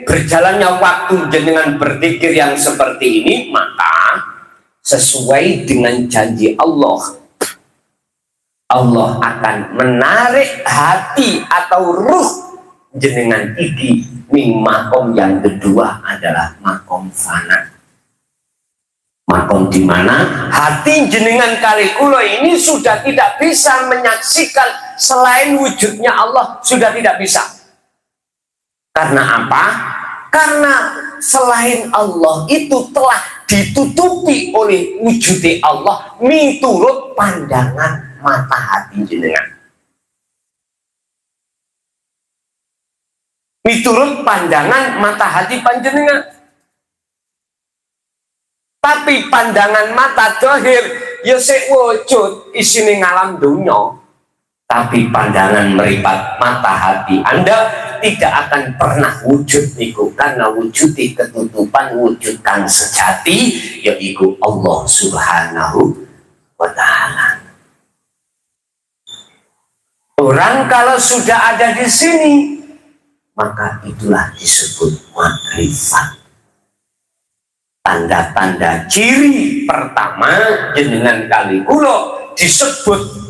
berjalannya waktu dengan berzikir yang seperti ini, maka sesuai dengan janji Allah, Allah akan menarik hati atau ruh jenengan iki ning makom yang kedua adalah makom fana. Makom di mana hati jenengan kali kulo ini sudah tidak bisa menyaksikan selain wujudnya Allah, sudah tidak bisa. Karena apa? Karena selain Allah itu telah ditutupi oleh wujudnya Allah miturut pandangan mata hati jenengan. Miturut pandangan mata hati panjenengan. Tapi pandangan mata dohir ya sik wujud isine ngalam dunya. Tapi pandangan meripat mata hati Anda tidak akan pernah wujud niku, karena wujudi ketutupan wujud kang sejati yaitu Allah Subhanahu wa Ta'ala. Orang kalau sudah ada di sini, maka itulah disebut makrifat. Tanda-tanda ciri pertama jenengan kali kulo disebut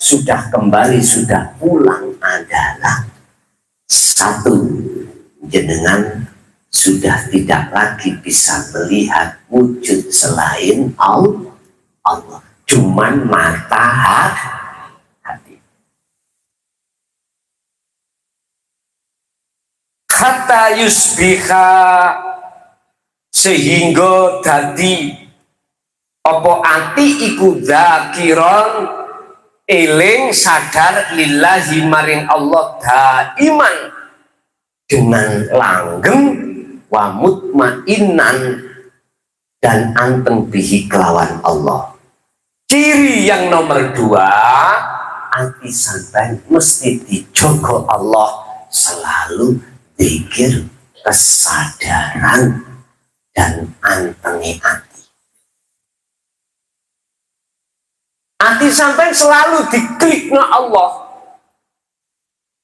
sudah kembali, sudah pulang adalah 1, jenengan sudah tidak lagi bisa melihat wujud selain Allah, cuman mata hati. Kata yusbiha, sehingga dadi apa ati iku zakiron eling sadar lillahi maring Allah daiman dengan langgeng wa mutmainan dan anteng bihi kelawan Allah. Ciri yang nomor 2, ati sampai mesti dijogo Allah, selalu pikir kesadaran dan antengi hati. Hati sampai selalu diklik na Allah.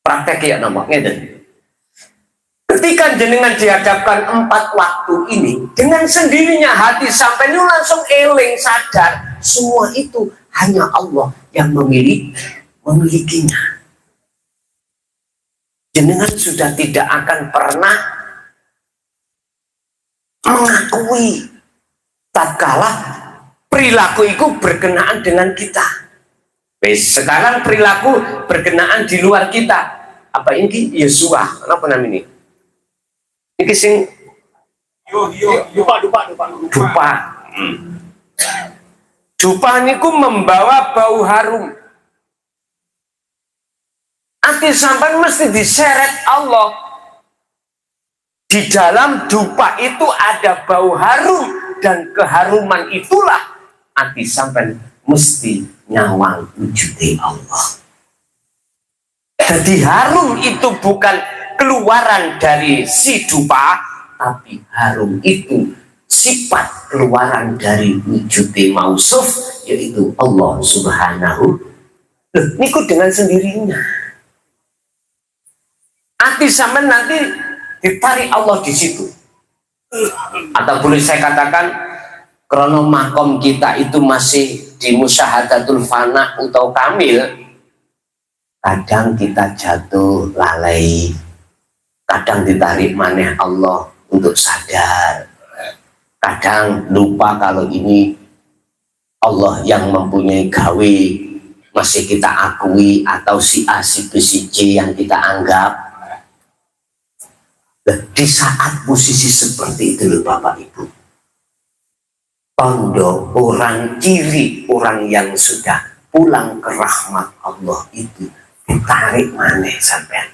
Praktek ya nama ngeden. Ketika jenengan dihadapkan 4 waktu ini, dengan sendirinya hati sampai ini langsung eling sadar semua itu hanya Allah yang memilikinya. Jenengan sudah tidak akan pernah mengakui tatkala perilaku itu berkenaan dengan kita. Sekarang perilaku berkenaan di luar kita. Apa ini? Yesua. Apa namanya ini? Ini sing dupa. Dupa niku membawa bau harum. Hati sampai mesti diseret Allah. Di dalam dupa itu ada bau harum, dan keharuman itulah hati sampai mesti nyawang wujudnya Allah. Jadi harum itu bukan keluaran dari si dupa, tapi harum itu sifat keluaran dari wujudnya mausuf, yaitu Allah Subhanahu. Niku dengan sendirinya. Hati sampean nanti ditarik Allah di situ. Atau boleh saya katakan, krono makom kita itu masih di musyahadatul fana atau kamil, kadang kita jatuh lalai, kadang ditarik maneh Allah untuk sadar, kadang lupa kalau ini Allah yang mempunyai gawe, masih kita akui, atau si A, si B, si C yang kita anggap. Di saat posisi seperti itu loh Bapak Ibu, tondo orang ciri orang yang sudah pulang ke rahmat Allah itu ditarik maneh sampean,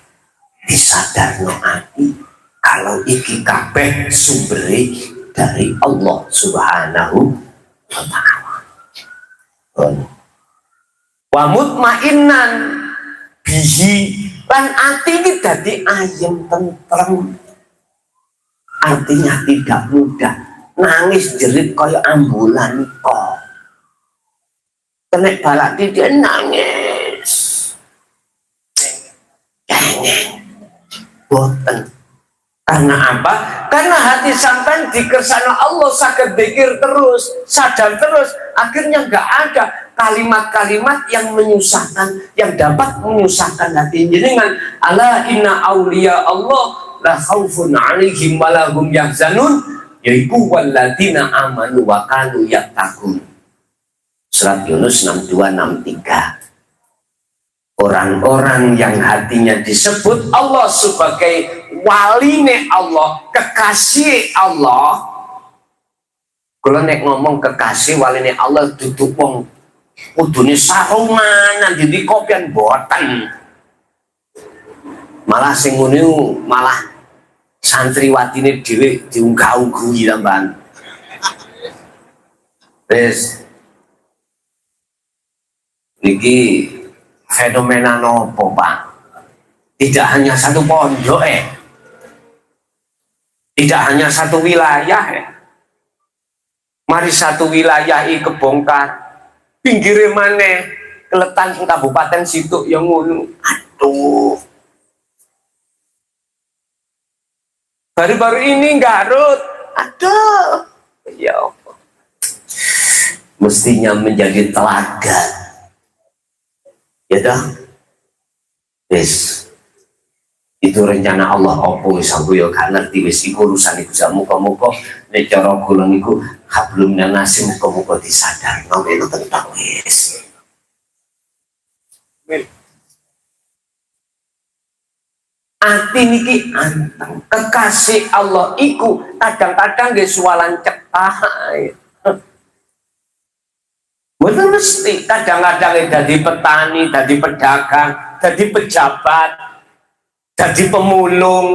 disadarno ati kalau iki kabeh sumbere dari Allah Subhanahu wa ta'ala. Wa mutmainnan bihi, lan ati iki dadi ayem tentrem. Artinya tidak mudah nangis jerit kaya ambulan kok. Kena balak dia nangis. Boten. Karena apa? Karena hati sampai dikersana Allah, sakit pikir terus, sadar terus, akhirnya nggak ada kalimat-kalimat yang menyusahkan, yang dapat menyusahkan hati jenengan. Ala inna auliya Allah la khaufun 'alaihim wa lahum yahzanun, yaitu walladzina amanu wa kanu yattaqun. Surat Yunus 62-63. Orang-orang yang hatinya disebut Allah sebagai waline Allah, kekasih Allah. Kalau nek ngomong kekasih waline Allah duduk wong kudune sarungan di kopian boten. Malah sing ngono malah santriwatine dhewe diunggah-ungguhi tambahan. Wes niki fenomena nopo Pak? Tidak hanya satu pondok tidak hanya satu wilayah Mari satu wilayah iki kebongkar, pinggire maneh keletan kabupaten situ yang ngono. Aduh. Baru-baru ini Garut, aduh, ya Allah. Mestinya menjadi teladan, ya dah. Wis, itu rencana Allah opo wis aku ya gak ngerti wis iku urusan iku sak muga-muga nek cara kula niku hablum minas muga-muga disadarno nek tentang wis. Ati niki anteng kekasih Allah iku kadang-kadang nggih suwalan cekah. Betul mesti kadang-kadang dadi petani, dadi pedagang, dadi pejabat, dadi pemulung.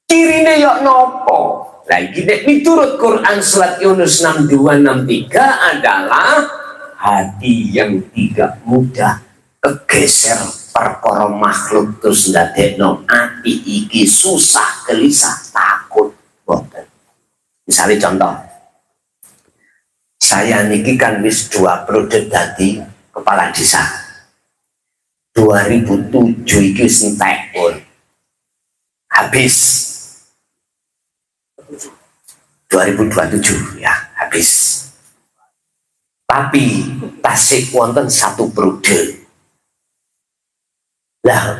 Cirine yo nopo? Lah iki nek miturut Quran surat Yunus 62-63 adalah hati yang tidak mudah kegeser perkara makhluk terus ndadekno ati iki susah, gelisah, takut. Boten. Misalnya contoh, saya niki kan wis 2 periode dadi kepala desa. 2007 iki wis entek pun. Habis 2027 ya, habis. Tapi tasik wonten 1 periode. Lah,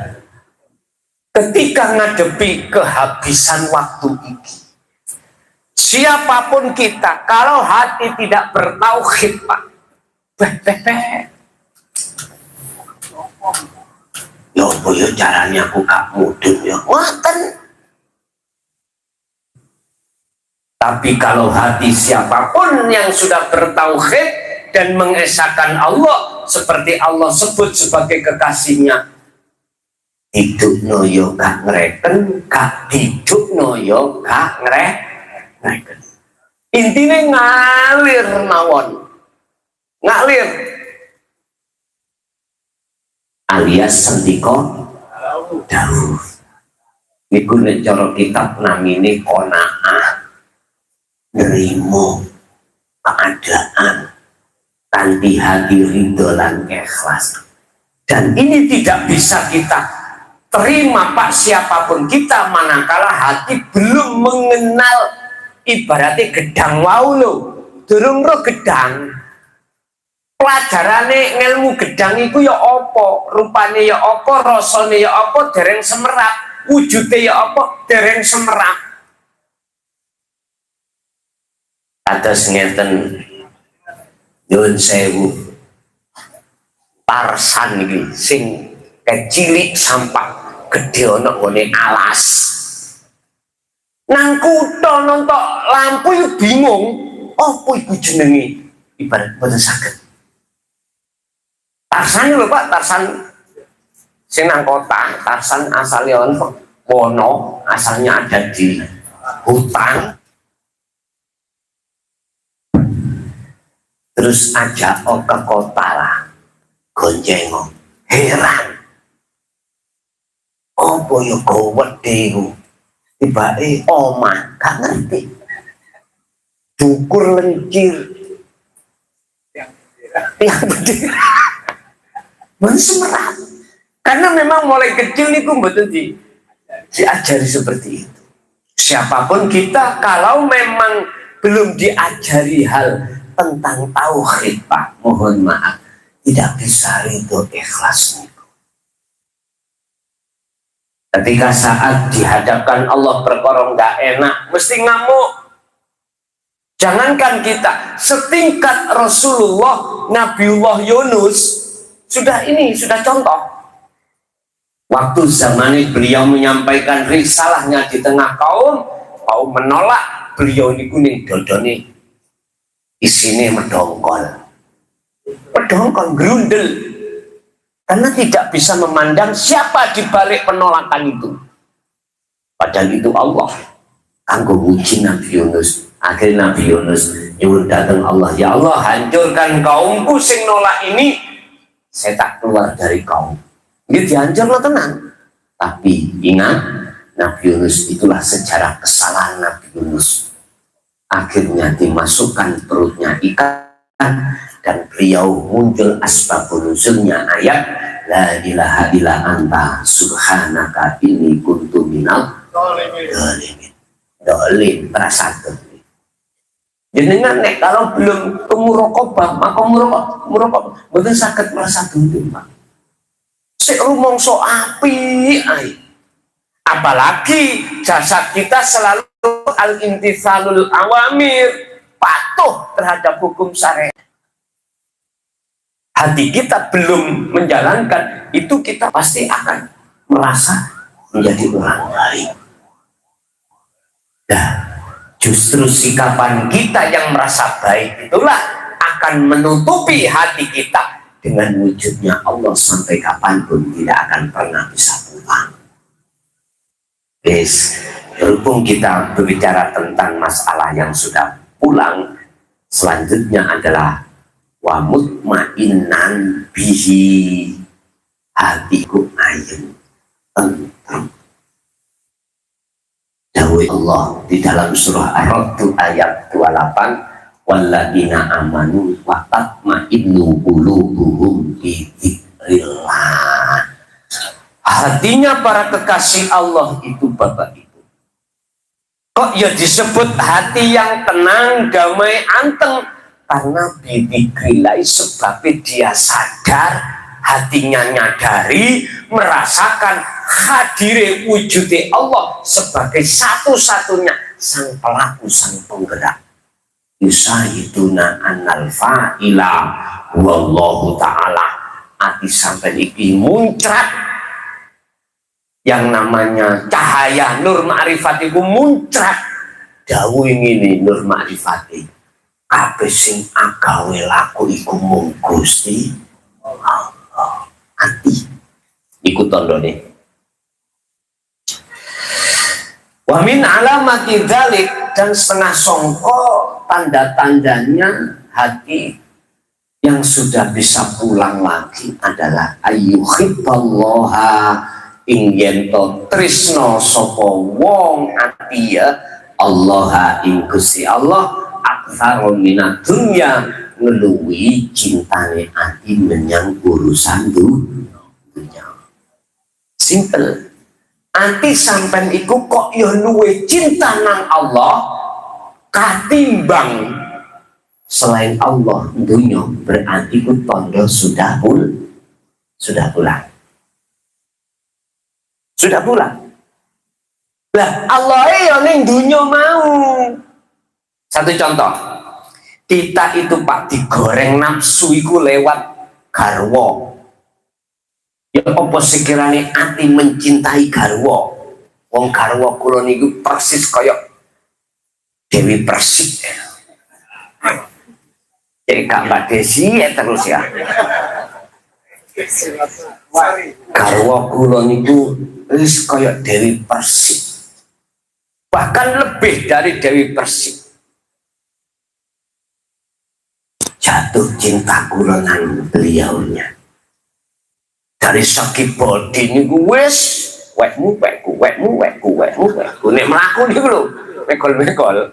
ketika ngadepi kehabisan waktu ini, siapapun kita, kalau hati tidak bertauhid, Pak, ya apa ya caranya aku gak mudun ya, ngoten. Tapi kalau hati siapapun yang sudah bertauhid dan mengesahkan Allah, seperti Allah sebut sebagai kekasihnya, hidup noyo gak ngereken, gak hidup noyo gak ngereken. Intinya ngalir mawon, ngalir alias sendiko dawuh. Niku nek cara kitab namine qanaah, nerimo keadaan kanthi hati ridho lan ikhlas. Dan ini tidak bisa kita terima Pak siapapun kita, manakala hati belum mengenal ibaratnya gedang wau lo, durung roh gedang. Pelajarane ngelmu gedang iku ya apa, rupane ya apa, rasane ya apa, dereng semerap, wujude ya apa, dereng semerap. Atas ngeten nyuwun sewu, Tarsan iki sing kecilik sampak gede ana nggone alas. Nang kutha nontok lampu yo bingung, apa iku jenenge? Ibarat boten saged. Tarsan lho Pak, Tarsan sing nang kota, Tarsan asalnya ono, asalnya ada di hutan. Terus ajak ke kota lah, gonjeng, heran. Apa ya gawedhe iku? Tibake omah, gak ngerti. Dukur lencir. Tiang bendera. Semerap. Karena memang mulai kecil niku mboten diajari seperti itu. Siapapun kita, kalau memang belum diajari hal tentang tauhid Pak, mohon maaf, tidak bisa itu ikhlas. Ketika saat dihadapkan Allah perkara nggak enak, mesti ngamuk. Jangankan kita, setingkat Rasulullah, Nabiullah Yunus, sudah contoh. Waktu zamannya beliau menyampaikan risalahnya di tengah kaum menolak, beliau ini kuning dodone isinya medongkol, grundel, karena tidak bisa memandang siapa di balik penolakan itu. Padahal itu Allah kanggo uji Nabi Yunus. Akhirnya Nabi Yunus nyuwun datang Allah, ya Allah hancurkan kaumku sing nolak ini, saya tak keluar dari kaum. Ini dihancur lo tenang. Tapi ingat, Nabi Yunus itulah sejarah kesalahan Nabi Yunus. Akhirnya dimasukkan perutnya ikan dan beliau muncul asbabun nuzulnya ayat la ilaha illa anta subhanaka inni kuntu minal dolim prasatu. Jenengan nek kalau belum kemurokobah, maka murokobah betul sakit merasa dulu Pak. Sik rumangsa api ai. Apalagi jasad kita selalu al-imtithalul awamir, patuh terhadap hukum syariat. Hati kita belum menjalankan itu, kita pasti akan merasa menjadi orang baik. Nah, justru sikapan kita yang merasa baik itulah akan menutupi hati kita dengan wujudnya Allah sampai kapanpun tidak akan pernah bisa pulang. Yes, berhubung kita berbicara tentang masalah yang sudah pulang, selanjutnya adalah wa mutmainnan bihi, hatiku ayem tentram. Dawai Allah di dalam surah Ar-Ra'd ayat 28, walladzina amanu wa tatma'innu qulubuhum bi dzikrillah. Hatinya para kekasih Allah itu Bapak Ibu, kok ya disebut hati yang tenang, damai, anteng? Karena bidzikrillah, sebabnya dia sadar, hatinya nyadari, merasakan hadir wujudnya Allah sebagai satu-satunya sang pelaku, sang penggerak. Yusayiduna annal fa'ila wallahu ta'ala. Hati sampai iki muncrat, yang namanya cahaya nur ma'rifat itu muncrat. Dawuh ini nur ma'rifat, kabeh sing agawe laku iku mung Gusti Allah. Hati iku tandane. Wa min alamati dzalik, dan setengah songko tanda-tandanya hati yang sudah bisa pulang lagi adalah ayyuhibballaha, ing yen to tresno sapa wong ati ya Allah ing Gusti Allah, aktsara minad dunya, ngeluwi cintane ati menyang urusan dunya. Simple. Ati sampean iku kok ya luwe cinta nang Allah katimbang selain Allah dunia, berarti ku tondo sudah pulang. Sudah pulang. Lah Allah ya ning dunia mau. Satu contoh. Kita itu Pak digoreng nafsu iku lewat garwa. Ya apa sekiranya ati mencintai garwa. Wong garwa kula niku persis kaya Dewi Persik. Jadi Kak Mbak Desi ya terus ya. Garwa kula niku wis kaya Dewi Persik. Bahkan lebih dari Dewi Persik. Jatuh cinta kula nang beliaunya. Dari segi body niku wis wekmu nek mlaku niku lho mekol-mekol.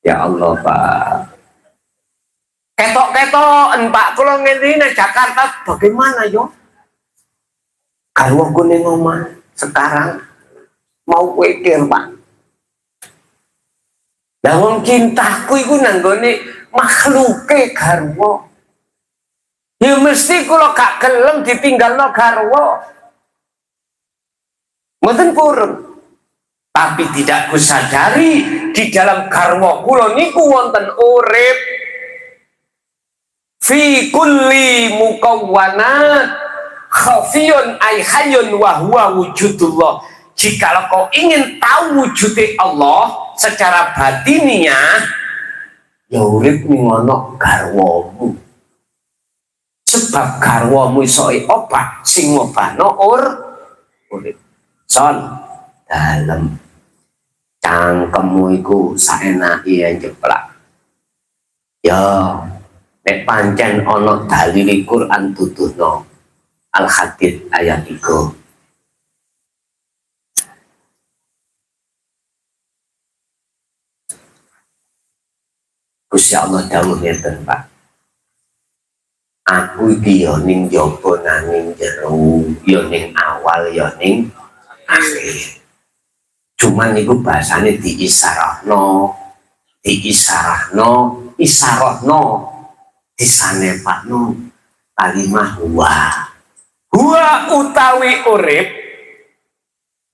Ya Allah Pak, ketok-ketoken Pak, kula ngene nang Jakarta bagaimana yo? Kalau aku ning omah sekarang mau pikir Pak. Lah wong cintaku iku nang gone makhluke garwa. Ya mesti kula gak gelem ditinggalno garwa. Mboten purun. Tapi tidak kusadari di dalam garwa kula niku wonten urip fi kulli mukawwanat khafiyun ay hayyun wa huwa wujudullah. Jikalau kau ingin tahu wujudnya Allah secara batiniah, ya urip ning ana garwamu. Sebab garwamu iso obat sing ngobano urip. Son dalem cangkemmu iku saenake njeplak. Ya nek pancen ana dalil Quran tuturno Al-Hadid ayat iku. Gusti Allah dawuh ngeten Pak. Aku iki ya ning jaba nanging jero, ya ning awal ya ning akhir. Cuman niku bahasane diisarahno, disanepakno kalimah huwa utawi urip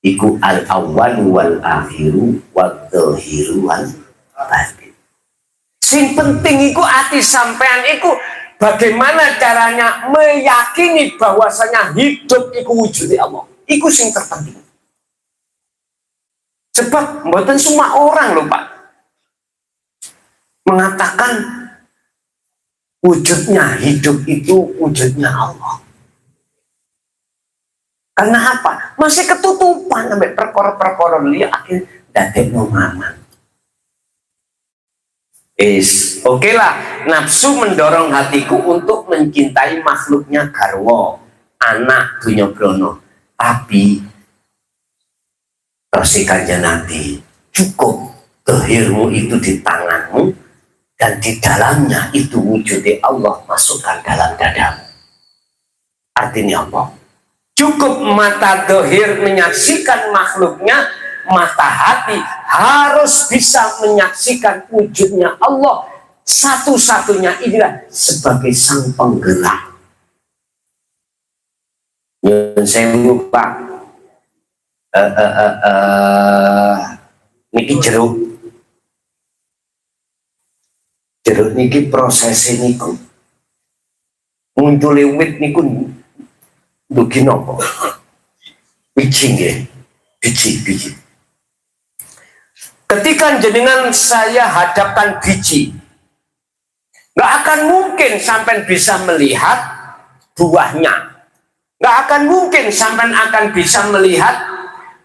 iku al awwal wal akhiru wal dhahiru wal batin. Sing penting iku ati sampean iku bagaimana caranya meyakini bahwasanya hidup iku wujudnya Allah. Iku sing terpenting. Sebab mboten semua orang lho Pak mengatakan wujudnya hidup itu wujudnya Allah. Karena apa? Masih ketutupan sampai perkara-perkara liya akhir dadekno mamang. Oke lah, nafsu mendorong hatiku untuk mencintai makhluknya garwa, anak dunya brono. Tapi tersikan Nabi, cukup zahirmu itu di tanganmu dan di dalamnya itu wujudnya Allah masukkan dalam dadamu. Artinya apa? Cukup mata zahir menyaksikan makhluknya, mata hati harus bisa menyaksikan wujudnya Allah. Satu-satunya inilah sebagai sang penggerak. Nyun sewu Pak, niki jeruk niki proses niku muncul wit niku dugi nopo biji nggih, biji. Ketika jenengan saya hadapkan biji, nggak akan mungkin sampai bisa melihat buahnya. Nggak akan mungkin sampai akan bisa melihat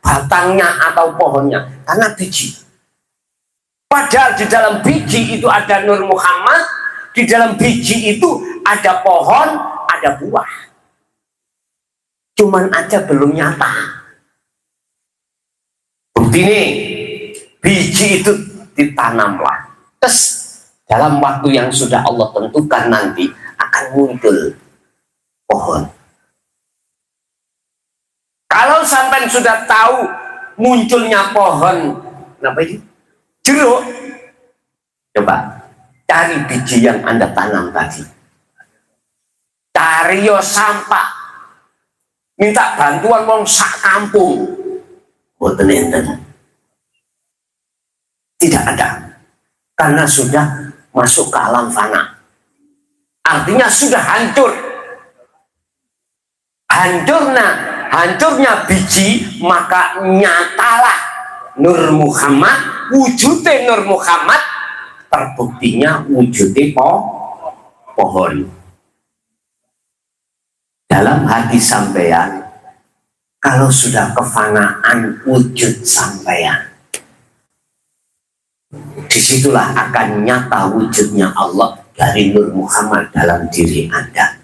batangnya atau pohonnya. Karena biji. Padahal di dalam biji itu ada Nur Muhammad. Di dalam biji itu ada pohon, ada buah. Cuman aja belum nyata. Bukti nih. Biji itu ditanamlah. Terus dalam waktu yang sudah Allah tentukan nanti akan muncul pohon. Kalau sampai sudah tahu munculnya pohon apa ini? Jeruk, coba cari biji yang Anda tanam tadi. Cari yo sampah. Minta bantuan wong sak kampung. Boten enten. Tidak ada. Karena sudah masuk ke alam fana. Artinya sudah hancur. Hancurnya biji, maka nyatalah Nur Muhammad, wujudnya Nur Muhammad, terbuktinya wujudnya pohon. Dalam hati sampeyan, kalau sudah kefanaan wujud sampeyan, disitulah akan nyata wujudnya Allah dari Nur Muhammad dalam diri Anda.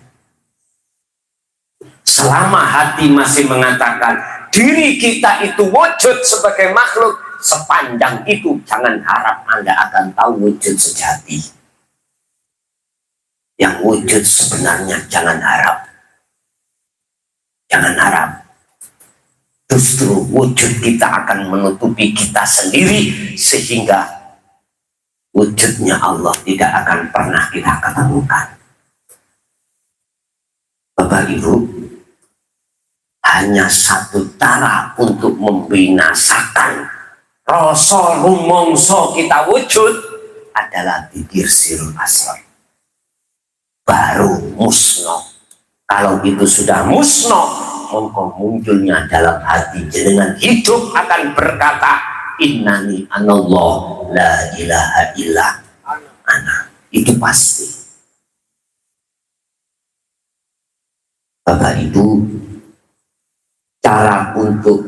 Selama hati masih mengatakan diri kita itu wujud sebagai makhluk, sepanjang itu jangan harap Anda akan tahu wujud sejati. Yang wujud sebenarnya jangan harap. Jangan harap. Justru wujud kita akan menutupi kita sendiri, sehingga wujudnya Allah tidak akan pernah kita ketemukan. Bapak Ibu, hanya satu cara untuk membinasakan rasa rumongso kita wujud adalah bibir sirul asrar. Baru musnah. Kalau itu sudah musnah, maka munculnya dalam hati jenengan hidup akan berkata, innani anallah la ilaha illa ana. Itu pasti. Bapak Ibu, cara untuk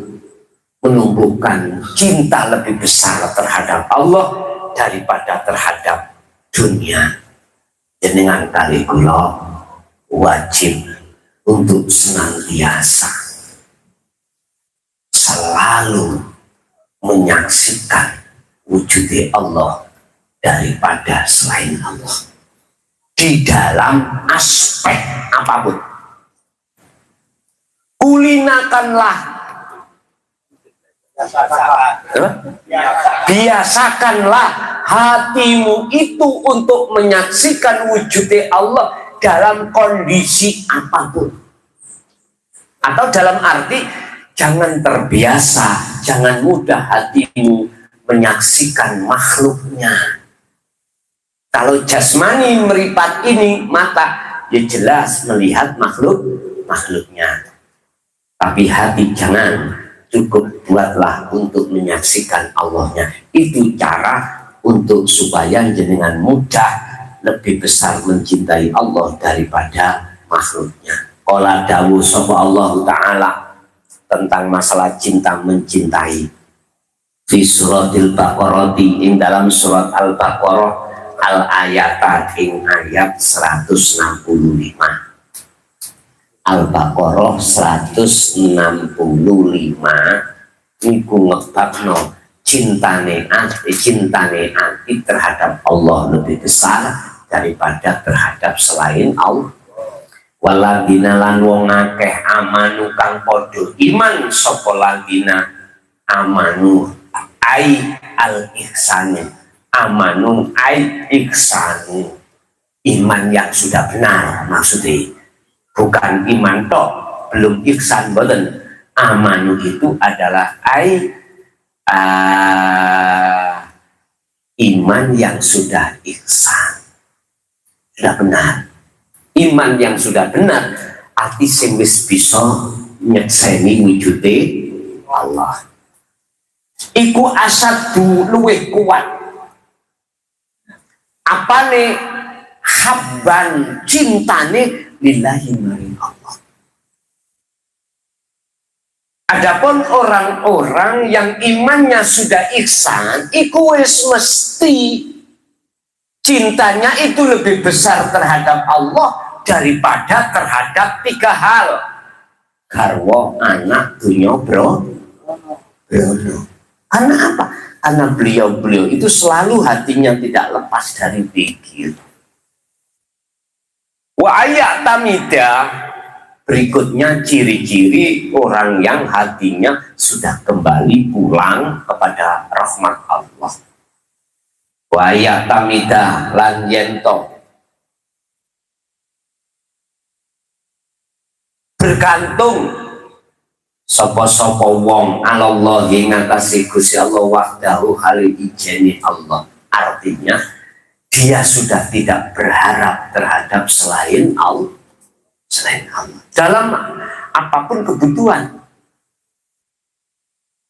menumbuhkan cinta lebih besar terhadap Allah daripada terhadap dunia, jenengan kali kula wajib untuk senantiasa selalu menyaksikan wujudnya Allah daripada selain Allah di dalam aspek apapun. Kulinakanlah, biasakanlah hatimu itu untuk menyaksikan wujudnya Allah dalam kondisi apapun. Atau dalam arti, jangan terbiasa, jangan mudah hatimu menyaksikan makhluknya. Kalau jasmani meripat ini mata, ya jelas melihat makhluknya. Tapi hati jangan, cukup buatlah untuk menyaksikan Allahnya. Itu cara untuk supaya jenengan mudah lebih besar mencintai Allah daripada makhluknya. Qala dawu sapa Allah Ta'ala tentang masalah cinta mencintai fi suratil Baqarah, ing dalam surat Al-Baqarah al-ayata ing ayat 165. Al-Baqarah 165 niku ngebabno cintane ati terhadap Allah lebih besar daripada terhadap selain Allah. Waladina lan wong akeh amanu kang padha iman sapa ladina amanu ai al ihsani, amanu ai ihsani, iman yang sudah benar maksudnya, bukan iman tok belum ihsan boten. Amanu itu adalah iman yang sudah ihsan, sudah benar. Iman yang sudah benar arti sing wis bisa nyekseni wujude Allah. Iku asadu luwih kuat. Apane habban cintane lillahi maring Allah. Adapun orang-orang yang imannya sudah ihsan, iku wis mesti cintanya itu lebih besar terhadap Allah daripada terhadap tiga hal: garwa, anak, dunya, bro. Karena apa? Karena beliau itu selalu hatinya tidak lepas dari pikir. Wa ayat tamida Berikutnya ciri-ciri orang yang hatinya sudah kembali pulang kepada rahmat Allah. Wa yatamida lan yento bergantung sapa-sapa wong Allah ing ngatasi Gusti Allah wahdahu halil ijeni Allah. Artinya dia sudah tidak berharap terhadap selain Allah. Dalam apapun kebutuhan,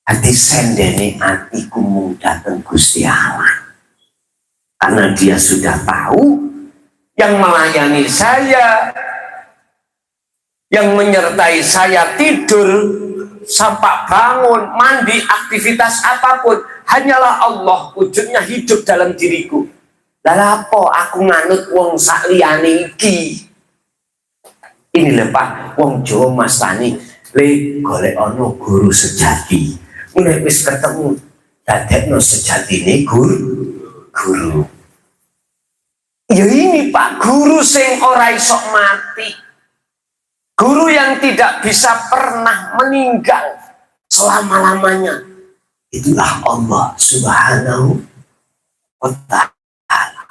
hati sendene atiku mung dateng Gusti Allah, karena dia sudah tahu yang melayani saya, yang menyertai saya tidur sampai bangun, mandi, aktivitas apapun, hanyalah Allah. Wujudnya hidup dalam diriku. Lalapo aku nganut wong sak liyane iki. Ini lho Pak, wong Jawa mastani le golek ono guru sejati. Mulai wis ketemu dadekno sejatine guru. Ya ini Pak, guru sing ora iso mati. Guru yang tidak bisa pernah meninggal selama-lamanya. Itulah Allah Subhanahu wa ta'ala.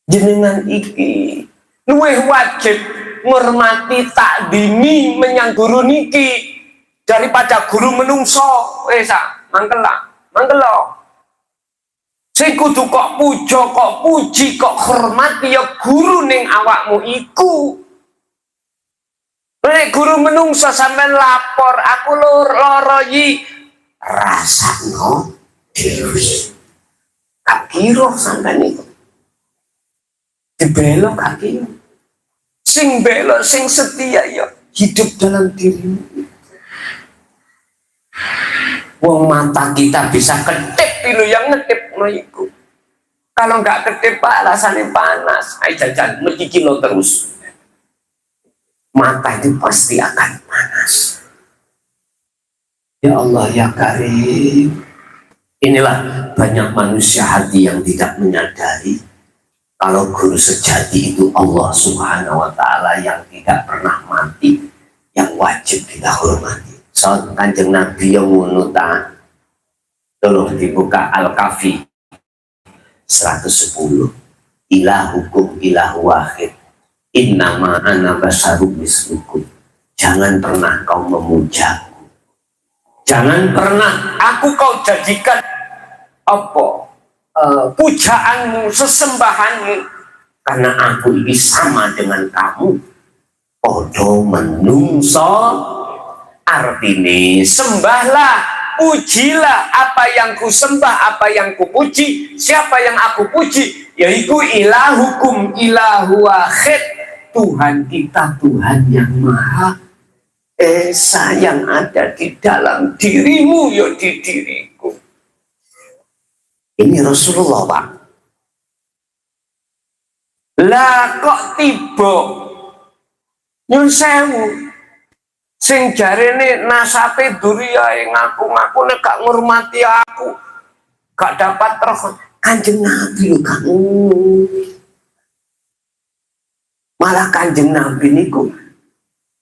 Jenengan iki luwih wajib ngurmati takdimi menyang guru niki daripada guru menungso. Mangkelo. Sing kudu kok puja, kok puji, kok hormati ya guru ning awakmu iku. Nek guru menungso sampean lapor, aku loro yi, rasakno dhewe. Gak kira sampean itu. Dibelok gak kira. Sing belok, sing setia ya hidup dalam dirimu. Wong mata kita bisa kedip dulu yang ngedip iku. Kalau nggak kedip Pak, rasanya panas. Ayo jajan mesti kilo terus. Mata itu pasti akan panas. Ya Allah ya Karim. Inilah banyak manusia hati yang tidak menyadari kalau guru sejati itu Allah Subhanahu wa ta'ala yang tidak pernah mati, yang wajib kita hormati. Saat Kanjeng Nabi yang ngunuta, tolong dibuka Al-Kafi 110. Ilahukum ilahu wahid, innama ana basarum mislukum. Jangan pernah kau memujaku, jangan pernah aku kau jadikan pujaanmu, sesembahanmu, karena aku ini sama dengan kamu. Podo menungso, artinya sembahlah, pujilah apa yang ku sembah, apa yang ku puji. Siapa yang aku puji? Yaitu ilahukum ilahu wahid, Tuhan kita, Tuhan yang maha esa, yang ada di dalam dirimu ya di diriku. Ini Rasulullah Pak. Lah kok tiba nyun sewu sing jarene nasabe duriyae ngaku-ngaku nek gak ngurmati aku, gak dapat roh. Kanjeng Nabi lho kamu. Malah Kanjeng Nabi niku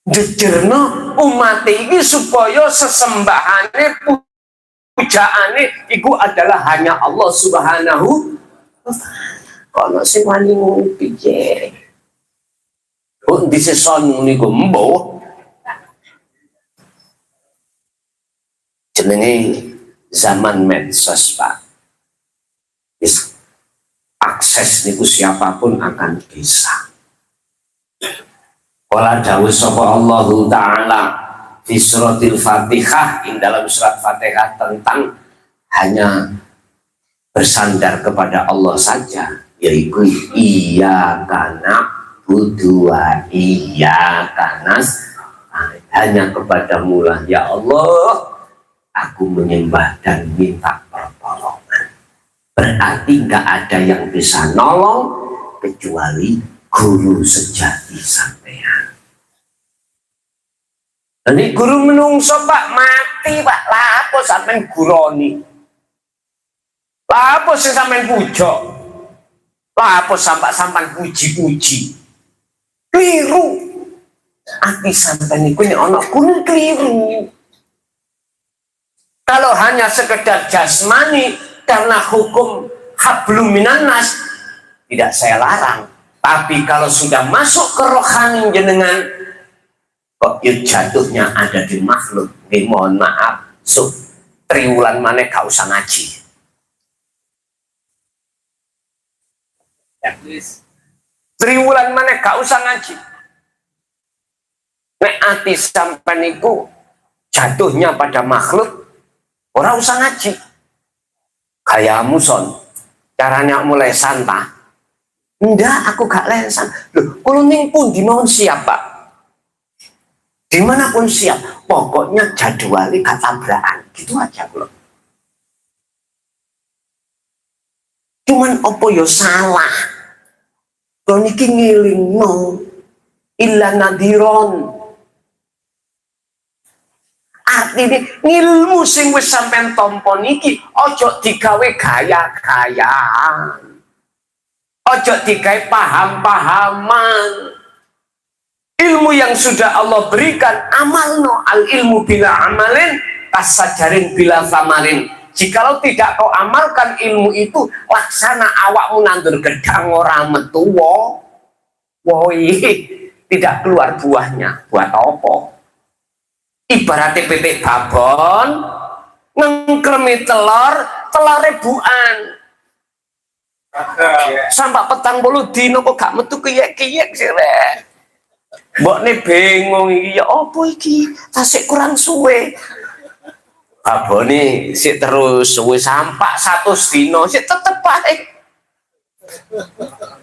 jejerno umat iki supaya sesembahane pujaane iku adalah hanya Allah Subhanahu wa ta'ala. Kono sing wani ngono piye? Oh, diseson niku mbuh. Jenenge zaman medsos Pak. Akses niku siapapun akan bisa. Qala dawuh sapa Allah Ta'ala di suratil Fatihah, in dalam surat Fatihah, tentang hanya bersandar kepada Allah saja, yaitu iyyaka na'budu wa iyyaka nasta'in. Hanya kepadamu lah ya Allah aku menyembah dan minta pertolongan. Berarti nggak ada yang bisa nolong kecuali guru sejati sampean. Ini guru menungso Pak, mati Pak. Lah apa sampean guroni? Lah apa sing sampean puja? Lah apa sampean puji-puji? Keliru. Ati sampean niku nek ana pun keliru. Kalau hanya sekedar jasmani karena hukum hablum minan nas, tidak saya larang. Tapi kalau sudah masuk ke rohani jenengan, kok jatuhnya ada di makhluk, mohon maaf, triwulan mana gak usah ngaji. Ya, triwulan mana gak usah ngaji. Nek ati sampean niku jatuhnya pada makhluk, orang usah ngaji. Kayamu son, caranya mulai santah. Enggak, aku gak lesan. Loh, kalau ning pun di mohon siap, Pak. Dimanapun siap. Pokoknya jadwali gak tabrakan. Gitu aja, loh. Cuman opo yo salah. Kalau niki ngiling no, illa nadiron. Artinya ngilmu sing wis sampean tampa niki ojo digawe gaya-gayaan. Ojo digawe paham-pahaman. Ilmu yang sudah Allah berikan, amalno al ilmu bila amalin kasajarin bila samarin. Jikalau tidak kau amalkan ilmu itu, laksana awakmu nandur gedang orang metuwo, woi tidak keluar buahnya. Buat apa? Ibaratnya petik babon ngengkremi telur rebuan sampai petang bolu dino kok gak metu kiyek-kiyek sih rek. Mbok ne bingung iki ya apa iki tasik kurang suwe babone sik terus suwe sampai 100 dino sik tetep baik.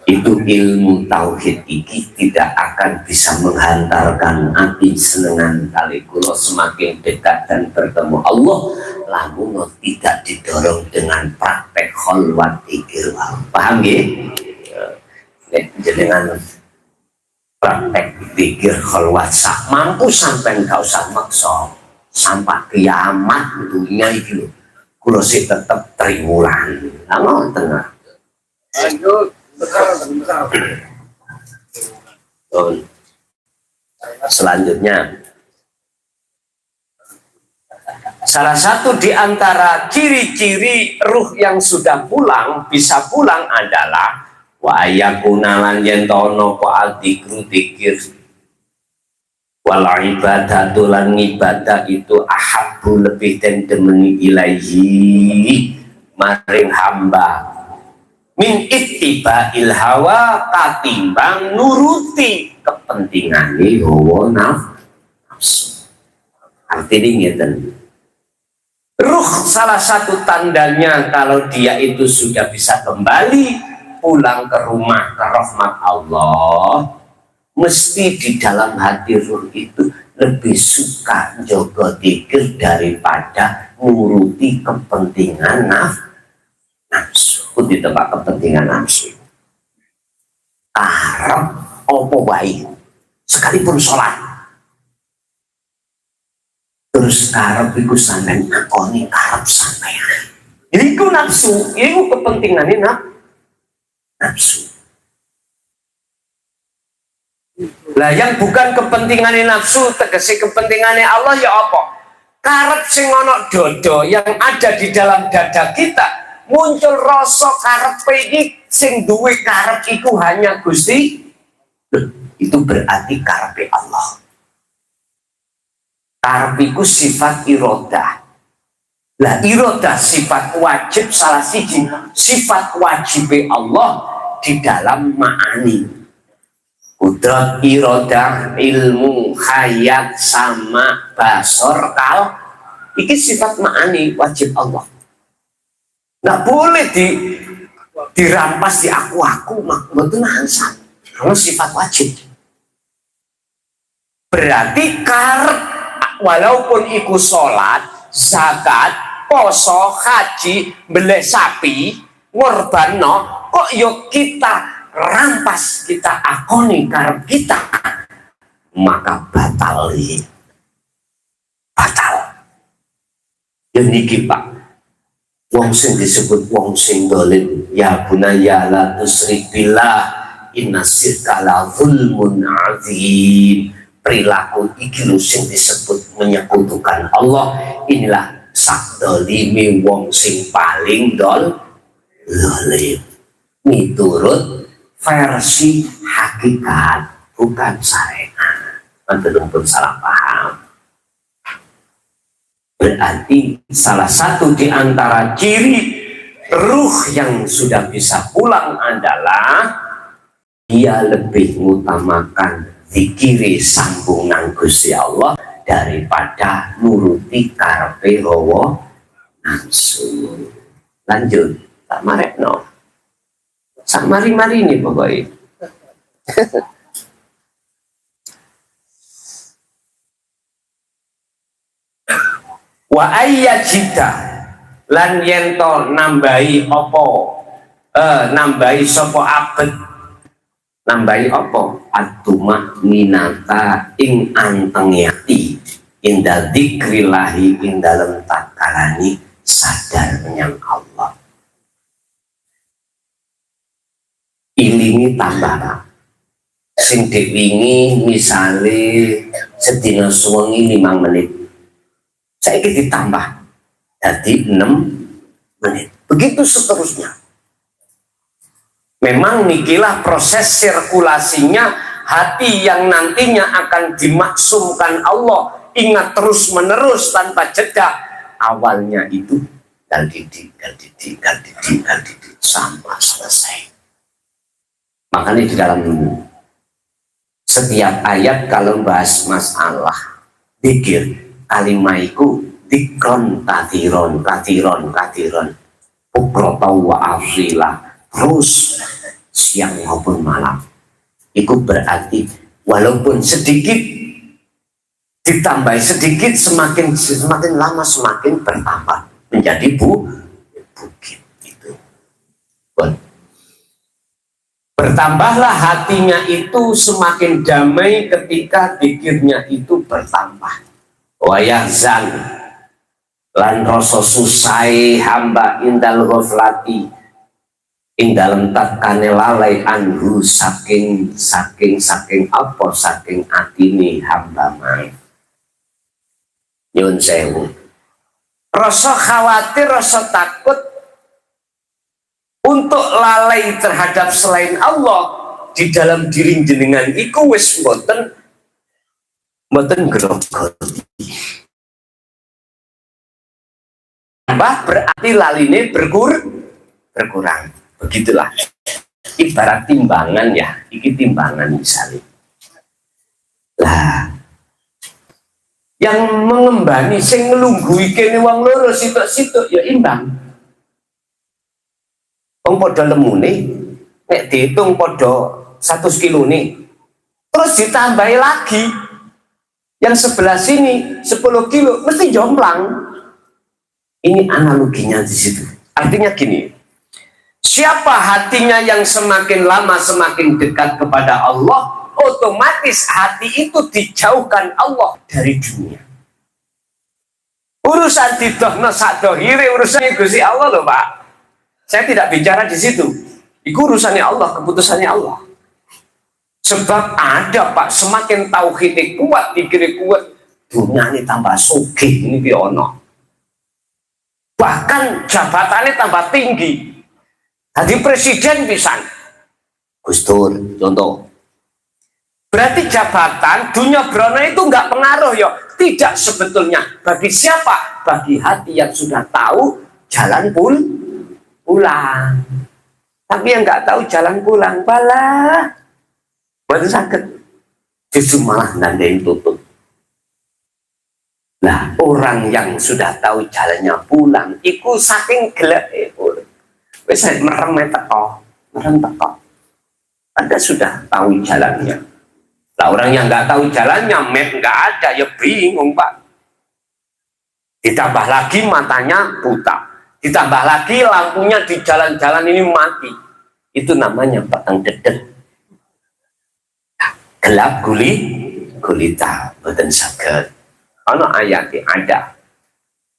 Itu ilmu tauhid iki tidak akan bisa menghantarkan hati senengan kali kula semakin dekat dan bertemu Allah, lamun tidak didorong dengan praktek kholwat ikir. Paham nggih? Nek jenengan praktek pikir kholwat sak mampu sampai gak usah maksa sampai kiamat dunia iki lho. Kula sik tetep triwulan. Lah ngoten. Lanjut. Selanjutnya, salah satu di antara ciri-ciri ruh yang sudah pulang, bisa pulang adalah wa ayakuna lan yentono ko dzikru dzikir wal ibadatu lan ibadah itu ahabbu lebih dan demeni ilaihi maring hamba min ittiba'il hawa katimbang nuruti kepentingane hawa nafsu. Artinya ngeten. Ruh salah satu tandanya kalau dia itu sudah bisa kembali pulang ke rumah ke rahmat Allah, mesti di dalam hati ruh itu lebih suka jaga dzikir daripada nuruti kepentingan nafsu. Di tempat kepentingan nafsu arep opo baik sekalipun sholat terus arep iku sampean ngakoni arep sampean iku nafsu, iku kepentingannya nafsu. Lah yang bukan kepentingannya nafsu tegese kepentingannya Allah ya apa? Karep sing ana dodo yang ada di dalam dada kita muncul rasa karepe iki sing duwe karep iku hanya Gusti. Itu berarti karepe Allah. Karep iku sifat irodah. Lah irodah sifat wajib salah siji sifat wajib Allah di dalam ma'ani. Kudrat irodah ilmu hayat sama basor kal iki sifat ma'ani wajib Allah. Nggak boleh dirampas di aku betul hansa kalau sifat wajib. Berarti karep walaupun ikut sholat, zakat, poso, haji, beli sapi, ngorbanno, kok yuk kita rampas, kita akoni karep kita, maka batal. Yang niki Pak. Wong sing disebut wong sing dolim ya bunaya la tusyrik billah inna syirka la zulmun azim. perilaku iki lho sing disebut menyekutukan Allah. Inilah sakdolime wong sing paling zalim. Miturut versi hakikat, bukan syariat. Belum pun salah paham. Berarti salah satu di antara ciri ruh yang sudah bisa pulang adalah dia lebih mengutamakan zikiri sambungan Gusti Allah daripada nuruti karepe hawa nafsu. Lanjut, tak marekno. Sak mari-mari ini pokoknya. Wa ayyajida lan yento nambahi apa nambahi sapa abet nambahi apa atuma minata ing anteng yati inda dzikrillahi ing dalem takalani sadar menyang Allah. Ilingi tambah sing diwingi misale sedina suwengi 5 menit saiki ditambah jadi 6 menit, begitu seterusnya. Memang nikilah proses sirkulasinya hati yang nantinya akan dimaksumkan Allah, ingat terus menerus tanpa jeda. Awalnya itu gal didik sampai selesai. Makanya di dalam setiap ayat kalau bahas masalah zikir, kalimaiku dikron katiron bukrotau wa asila, terus siang maupun malam. Itu berarti walaupun sedikit ditambah sedikit, semakin lama semakin bertambah menjadi bukit itu. Bertambahlah hatinya itu semakin damai ketika zikirnya itu bertambah. Wayahzan lan rasa susai hamba indal ghaflati ing dalem tatkane lalai anhu saking apa saking atine hamba mai. Nyun sewu. Rasa khawatir, rasa takut untuk lalai terhadap selain Allah di dalam diri jenengan iku wis mboten grogoti. Tambah berarti laline berkurang. Begitulah. Ibarat timbangan ya, iki timbangan misalnya. Lah, yang mengembani sing nglungguhi kene wong loro sitok-sitok ya imbang. Wong padha lemune, nek dihitung padha 100 kilo nih, terus ditambahi lagi yang sebelah sini 10 kilo, mesti jomplang. Ini analoginya di situ. Artinya gini, siapa hatinya yang semakin lama semakin dekat kepada Allah, otomatis hati itu dijauhkan Allah dari dunia. Urusan didohno sak dohire urusannya Gusti Allah loh Pak. Saya tidak bicara di situ. Itu urusannya Allah, keputusannya Allah. Sebab ada Pak, semakin tauhidnya kuat, dikira kuat, dunia ini tambah sugih ini ono. Bahkan jabatannya tambah tinggi. Jadi presiden pisan. Gus Dur, contoh. Berarti jabatan dunia brana itu nggak pengaruh ya. Tidak sebetulnya. Bagi siapa? Bagi hati yang sudah tahu jalan pulang. Tapi yang nggak tahu jalan pulang, balah. Baru sakit. Justru malah nandain tutup. Nah, orang yang sudah tahu jalannya pulang, itu saking gelap itu. Wes merem teko. Anda sudah tahu jalannya. Nah, orang yang nggak tahu jalannya, map nggak ada, ya bingung Pak. Ditambah lagi matanya buta. Ditambah lagi lampunya di jalan-jalan ini mati. Itu namanya petang dedet. Gelap gulita, boten saged. Ana ayatnya ada.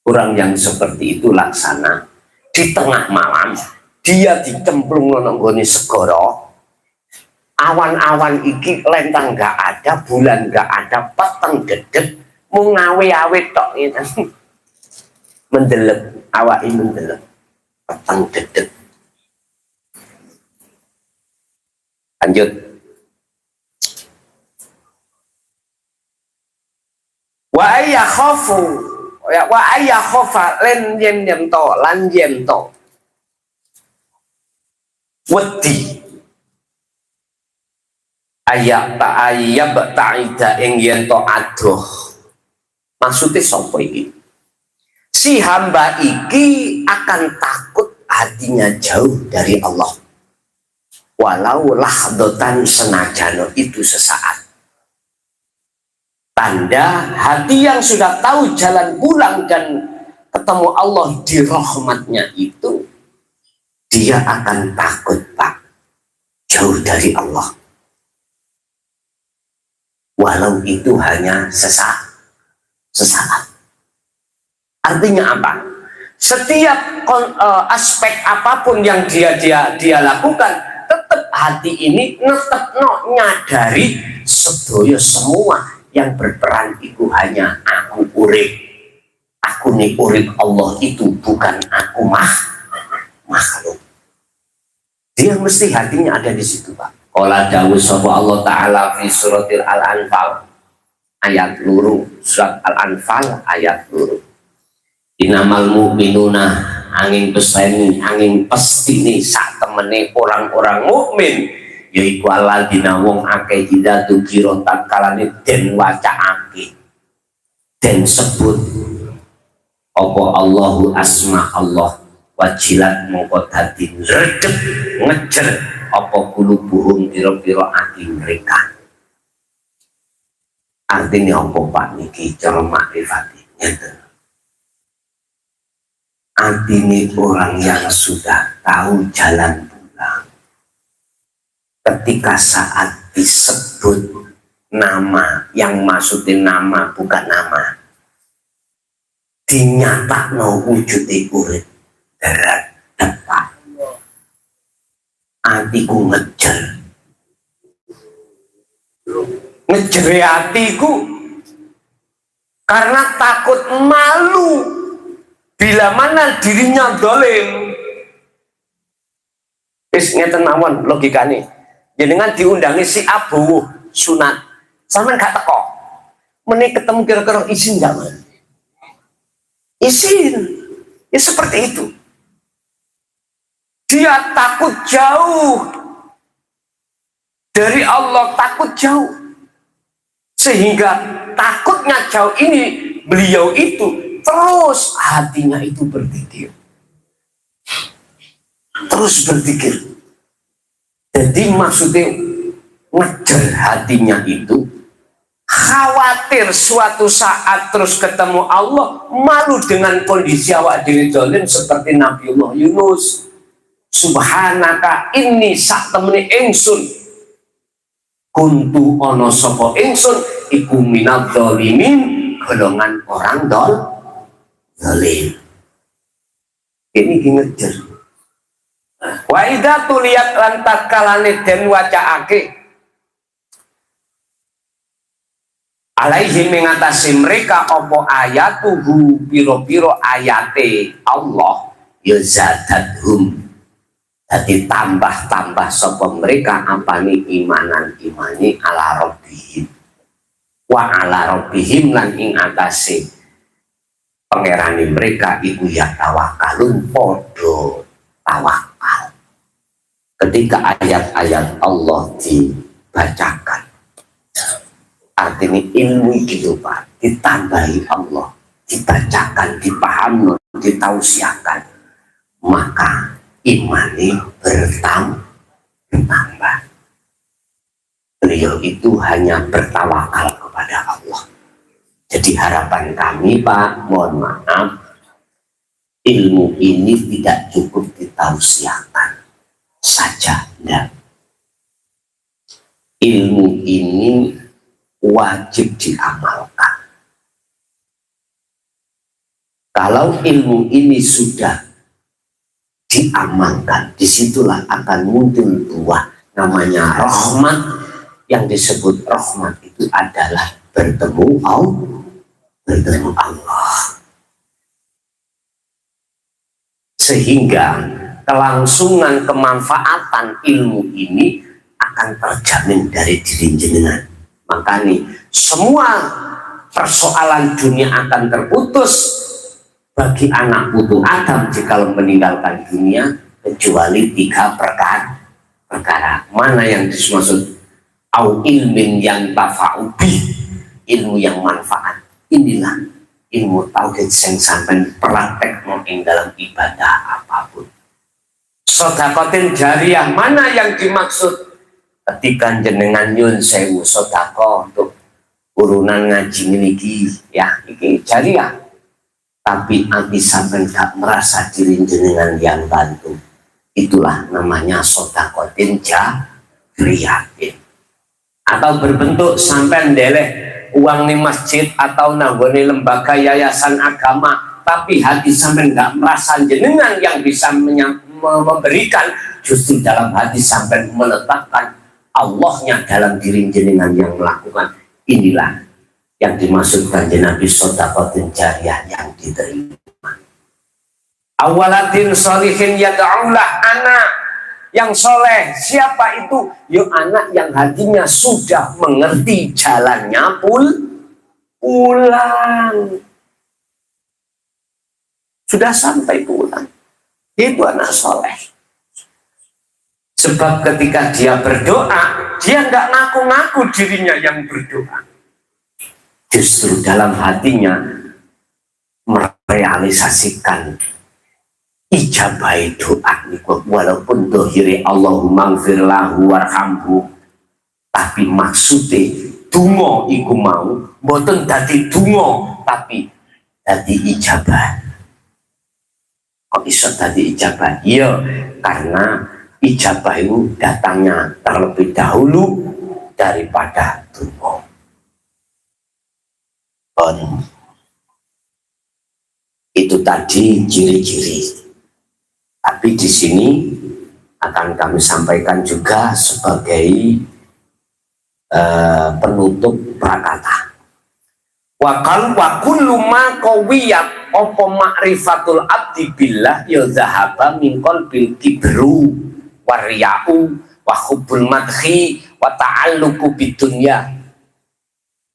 Orang yang seperti itu laksana di tengah malam dia dicemplung nang nggone segara. awan-awan iki lentang nggak ada, bulan nggak ada, peteng dedek, mau ngawe-awe tok gitu. Mendelep, awake mendelep, peteng dedek. Lanjut. Wa ayya khafu, wa ayya khafa len yen to, lan yen to. Wedi ayak ta'ida ing yen to adoh. Maksudnya sapa iki? Si hamba iki akan takut hatinya jauh dari Allah. Walau lahdotan senajano itu sesaat. Tanda hati yang sudah tahu jalan pulang dan ketemu Allah di rahmatnya itu, dia akan takut, Pak, jauh dari Allah. Walau itu hanya sesaat. Artinya apa? Setiap aspek apapun yang dia lakukan, tetap hati ini tetap nyadari sedaya semua yang berperan itu hanya aku urip. Aku nih urip Allah itu bukan aku makhluk. Dia mesti hatinya ada di situ, Pak. Qala dawuh sapa Allah Ta'ala fi suratil Al-Anfal ayat luru, surat Al-Anfal ayat luru. Inamal mu'minuna angin peseni, angin pasti nih sak temene orang-orang mukmin yaiku alladzina wong akeh ida dzikira takalane den wacaake den sebut apa Allahu asma Allah wajilat mongko dadi redep ngejer apa kulubuhum pira-pira ati mereka. Artinya apa Pak niki cara makrifati ngeten. Artinya orang yang sudah tahu jalan pulang ketika saat disebut nama, yang maksudnya nama bukan nama, dinyatakno wujude urip darat depan, hatiku ngejer hatiku karena takut malu bila mana dirinya dolim. Wis ngeten mawon logikane. Jenengan diundangi si Abu sunat, sampean gak teko. Meneh ketemu kira-kira izin gak, Man? Izin. Ya seperti itu. Dia takut jauh dari Allah, takut jauh. Sehingga takutnya jauh ini beliau itu terus hatinya itu berpikir. Terus berpikir. Jadi maksudnya ngejar hatinya itu khawatir suatu saat terus ketemu Allah malu dengan kondisi awak dhewe dolim seperti Nabiullah Yunus. Subhanaka inni sak temene ingsun kuntu ana sapa ingsun iku minadz zalimin golongan orang zalim. Ini ngejar. Wa idza tuliyat lan takalane den wacaake alaihi mengatasi mereka apa ayatuhu piro-piro ayate Allah ya zadadhum dadi tambah-tambah sapa mereka apane imanan imani ala rabbihim wa ala rabbihim lan ing atase pangerane mereka iku ya tawakalun podo tawakal. Ketika ayat-ayat Allah dibacakan, artinya ilmu kehidupan ditambahi Allah, dibacakan, dipahami, ditausiakan, maka imani bertambah. Beliau itu hanya bertawakal kepada Allah. Jadi harapan kami, Pak, mohon maaf, ilmu ini tidak cukup ditausiakan saja, enggak. Ilmu ini wajib diamalkan. Kalau ilmu ini sudah diamalkan, disitulah akan muncul buah namanya rahmat. Yang disebut rahmat itu adalah bertemu Allah. Sehingga kelangsungan kemanfaatan ilmu ini akan terjamin dari diri jenengan. Makanya semua persoalan dunia akan terputus bagi anak putu Adam jika meninggalkan dunia, kecuali 3 perkara. Mana yang dimaksud? Au ilmin yang tafa'ubi, ilmu yang manfaat. Inilah ilmu tauhid yang sampai praktek ing dalam ibadah apapun. Sodakotin jariyah, mana yang dimaksud? Ketika jenengan nyun sewu sodako untuk urunan ngaji niki ya, ini jariyah. Tapi anti sampai gak merasa diri jenengan yang bantu, itulah namanya sodakotin jariyatin. Atau berbentuk sampai ndeleh uang di masjid atau nanggone lembaga yayasan agama, tapi hati sampai nggak merasa jenengan yang bisa memberikan, justru dalam hati sampai meletakkan Allahnya dalam diri jenengan yang melakukan. Inilah yang dimaksudkan Nabi sodakotin jariyah yang diterima. Awalatin solihin yad'ulah, anak yang soleh. Siapa itu? Yo, anak yang hatinya sudah mengerti jalannya pulang. Sudah sampai pulang. Itu anak soleh. Sebab ketika dia berdoa, dia nggak ngaku-ngaku dirinya yang berdoa. Justru dalam hatinya merealisasikan ijabah doa niku, walaupun dohire Allahumma gfirlahu warhamhu, tapi maksudnya donga iku mau mboten dadi donga tapi dadi ijabah. Kok iso dadi ijabah? Iya, karena ijabah itu datangnya terlebih dahulu daripada donga. Itu tadi ciri-ciri. Tapi di sini akan kami sampaikan juga sebagai penutup prakata. Wa kullu ma qawiyat apa ma'rifatul abdi billah ya zahaba min qalbil kibru wariya'u wa hubbul madhi wa ta'alluqu bidunya.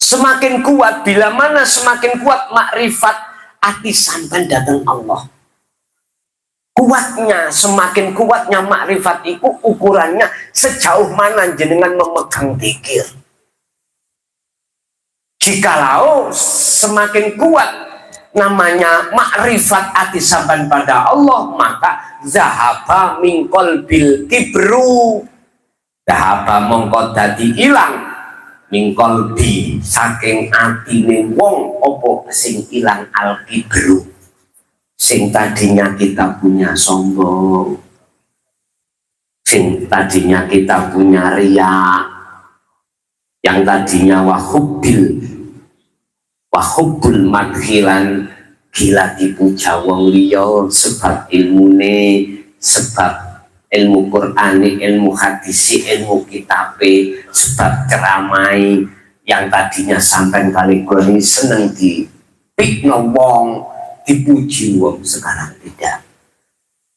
Semakin kuat, bila mana semakin kuat makrifat hati sampai datang Allah. Kuatnya, semakin kuatnya makrifat itu ukurannya sejauh mana jenengan memegang zikir. Jikalau semakin kuat namanya makrifat hati sampai pada Allah, maka zahaba min qalbil kibru, zahaba mongko dadi ilang min qalbi saking atine wong apa sing ilang al kibru, sing tadinya kita punya sombong, sing tadinya kita punya riya, yang tadinya wahubbul madhilan gila dipuja wong liya sebab ilmune, sebab ilmu Qur'ani, ilmu hadisi, ilmu kitabe, sebab ceramai, yang tadinya sampai kali ini seneng dipikno wong, dipuji wong, sekarang tidak,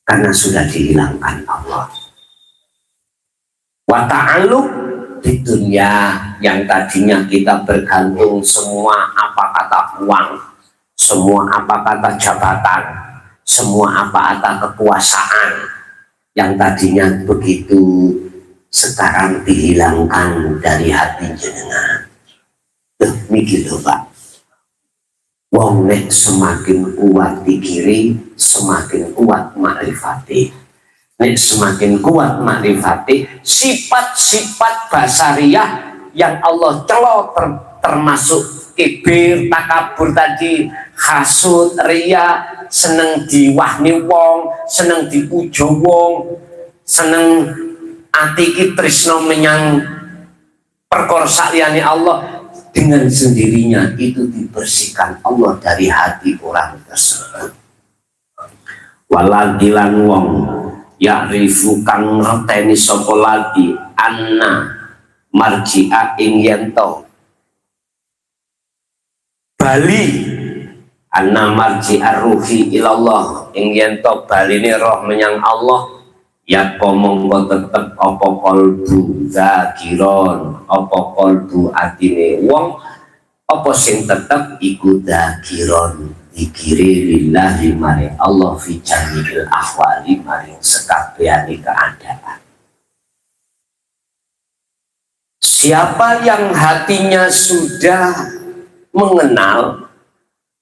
karena sudah dihilangkan Allah. Wa ta'alluq di dunia, yang tadinya kita bergantung semua apa kata uang, semua apa kata jabatan, semua apa kata kekuasaan, yang tadinya begitu sekarang dihilangkan dari hati jenengan. Niki lho Pak, wong nek semakin kuat dikiri semakin kuat makrifati. Nek semakin kuat makrifati, sifat-sifat basariyah yang Allah celok termasuk kibir, takabur tadi, hasud, riya, seneng diwahni wong, seneng dipuja wong, seneng ati iki tresna menyang perkara saliyane Allah, dengan sendirinya itu dibersihkan Allah dari hati orang tersebut. Walagilan wong ya'rifu kang ngerteni sapa lagi anna marji'a ing yento bali anna marji'a ruhi ilallah ing yento baline roh menyang Allah ya monggo tetep apa kalbu zakiron apa kalbu atine wong apa sing tetep iku zakiron dikiri lillahi maring Allah fi jamil ahwali maring sekabehane keadaan. Siapa yang hatinya sudah mengenal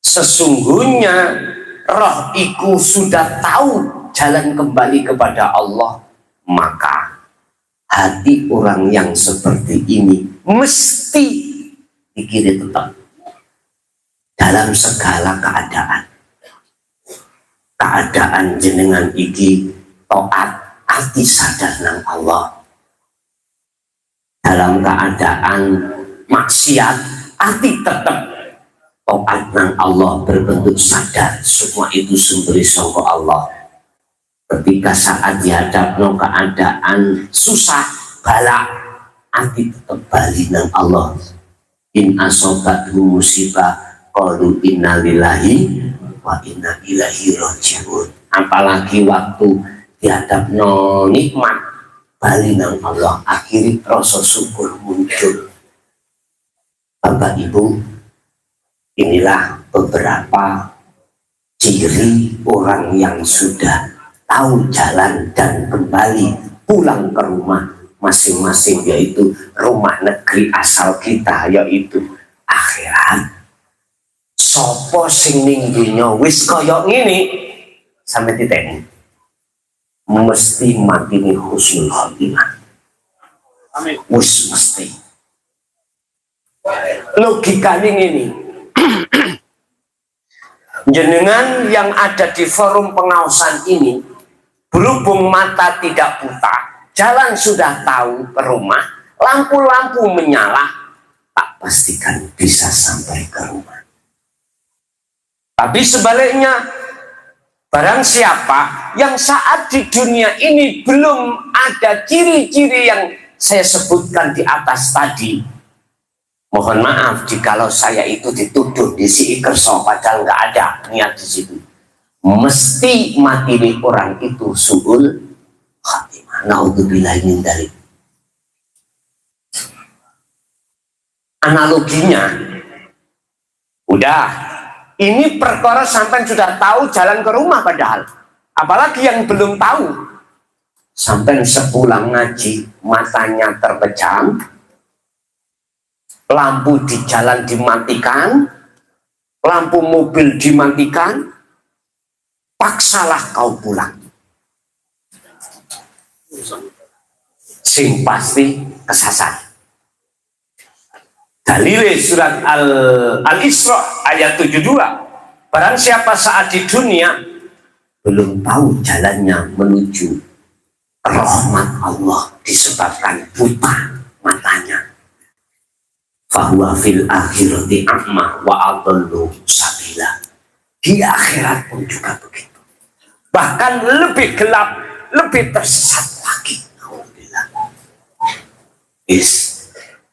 sesungguhnya roh iku sudah tahu jalan kembali kepada Allah, maka hati orang yang seperti ini mesti dikira tetap dalam segala keadaan jenengan iki taat hati sadar nang Allah, dalam keadaan maksiat hati tetap taat nang Allah berbentuk sadar semua itu sumber sangka Allah. Ketika saat dihadapno keadaan susah balak hati tetap bali nang Allah. In asobatu musibah qalu inna lillahi wa inna ilaihi rajiun. Apalagi waktu dihadapno nikmat bali nang Allah, akhirnya rasa syukur muncul. Bapak Ibu, inilah beberapa ciri orang yang sudah tahu jalan dan kembali pulang ke rumah masing-masing, yaitu rumah negeri asal kita, yaitu akhirat. Sopo sing ning dunya wis kaya ngene sampe diteni mesti mati ning husnul khotimah. Amin. Wis mesti. Logikane ngene. Jenengan yang ada di forum pengawasan ini, berhubung mata tidak buta, jalan sudah tahu ke rumah, lampu-lampu menyala, tak pastikan bisa sampai ke rumah. Tapi sebaliknya, barang siapa yang saat di dunia ini belum ada ciri-ciri yang saya sebutkan di atas tadi, mohon maaf jikalau saya itu dituduh disi kerso, padahal nggak ada niat di situ. Mesti mati orang itu su'ul khatimah. Naudzubillah min dzalik. Analoginya, udah, ini perkara sampai sudah tahu jalan ke rumah padahal. Apalagi yang belum tahu. Sampai sepulang ngaji, matanya terpejam, lampu di jalan dimatikan, lampu mobil dimatikan, paksalah kau pulang. Sing pasti kesasar. Dalile surat Al-Isra ayat 72. Barang siapa saat di dunia belum tahu jalannya menuju rahmat Allah disebabkan buta matanya, fahuwa fil akhirati a'ma wa adallu sabila. Di akhirat pun juga begitu, bahkan lebih gelap, lebih tersesat lagi. Alhamdulillah.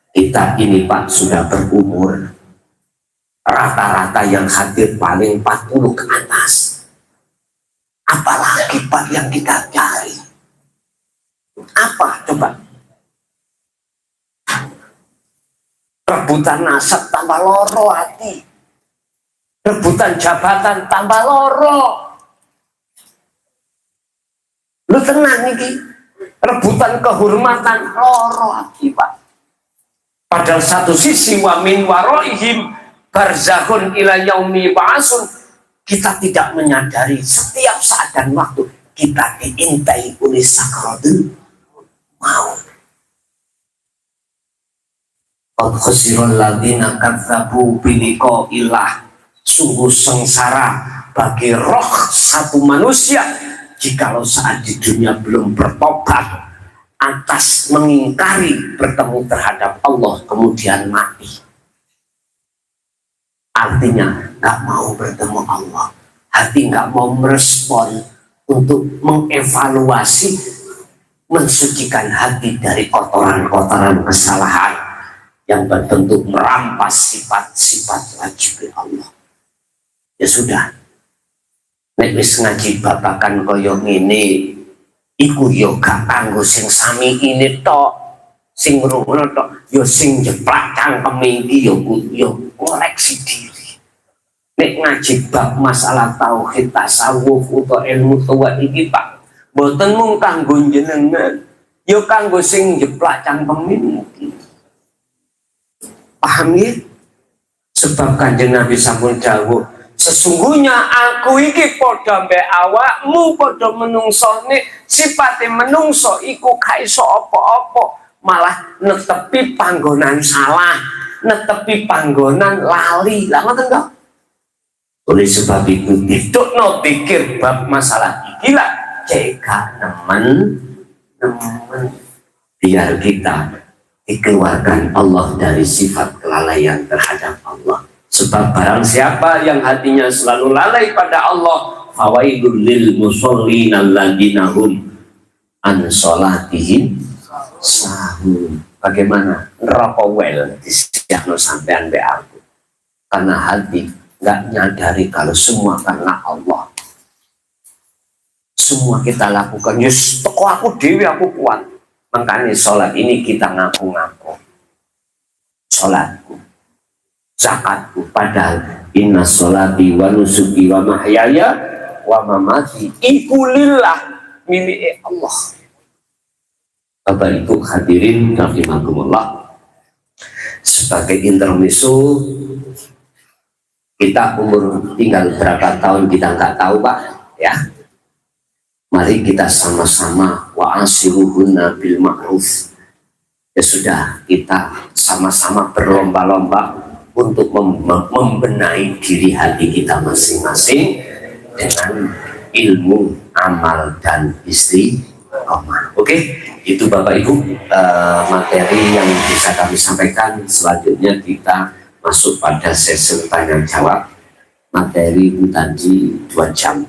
Kita ini Pak sudah berumur, rata-rata yang hadir paling 40 ke atas. Apalagi Pak yang kita cari? Apa coba? Rebutan nasab tambah loro hati, rebutan jabatan tambah loro. Lu tenang nih, rebutan kehormatan loro hati Pak. Padahal satu sisi wa min waraihim barzakhun ila yaumi ba'atsun, kita tidak menyadari setiap saat dan waktu kita diintai oleh sakratul maut. Qad khasirul ladzina kadzdzabu bi liqa'illah. Sungguh sengsara bagi roh satu manusia jikalau saat di dunia belum bertobat atas mengingkari bertemu terhadap Allah kemudian mati. Artinya nggak mau bertemu Allah, hati nggak mau merespon untuk mengevaluasi, mensucikan hati dari kotoran-kotoran kesalahan yang berbentuk merampas sifat-sifat wajib Allah. Ya sudah, nek wis ngaji babakan kaya ngene iku yo gak kanggo sing sami ini tok, sing ngrungokno tok, yo sing jeplak cangkeme iki yo koreksi diri. Nek ngaji bab masalah tauhid, tasawuf utawa ilmu tuwa iki Pak, mboten mung kanggo jenengan, yo kanggo sing jeplak cangkeme iki. Paham ya? Sebab Kanjeng Nabi sampun dawuh, sesungguhnya aku iki padha mbek awakmu padha menungsone, sipate menungso iku gak iso apa-apa, malah netepi panggonan salah, netepi panggonan lali. Lah ngoten to? Oleh sebab itu didukno pikir bab masalah iki lah cekak nemen biar kita dikeluarkan Allah dari sifat kelalaian terhadap Allah. Sebab barang siapa yang hatinya selalu lalai pada Allah, fawaidul lil musallin alladzina hum an salatihim sahun. Bagaimana? Neraka wel disiapno sampean be aku. Karena hati nggak nyadari kalau semua karena Allah. Semua kita lakukan, yes, toko aku dewi aku kuat. Makanya sholat ini kita ngaku-ngaku. Sholatku, zakatku, padahal inna sholati wa nusuki wa mahyaya wa mamati iku lillah, milik Allah. Bapak Ibu hadirin rahimakumullah, sebagai intermezzo, kita umur tinggal berapa tahun kita nggak tahu Pak ya. Mari kita sama-sama wa'asiruhunna bil ma'ruf. Ya sudah, kita sama-sama berlomba-lomba untuk membenahi diri hati kita masing-masing dengan ilmu, amal, dan istiqomah. Oke, itu Bapak Ibu materi yang bisa kami sampaikan. Selanjutnya kita masuk pada sesi tanya jawab. Materi itu tadi 2 jam.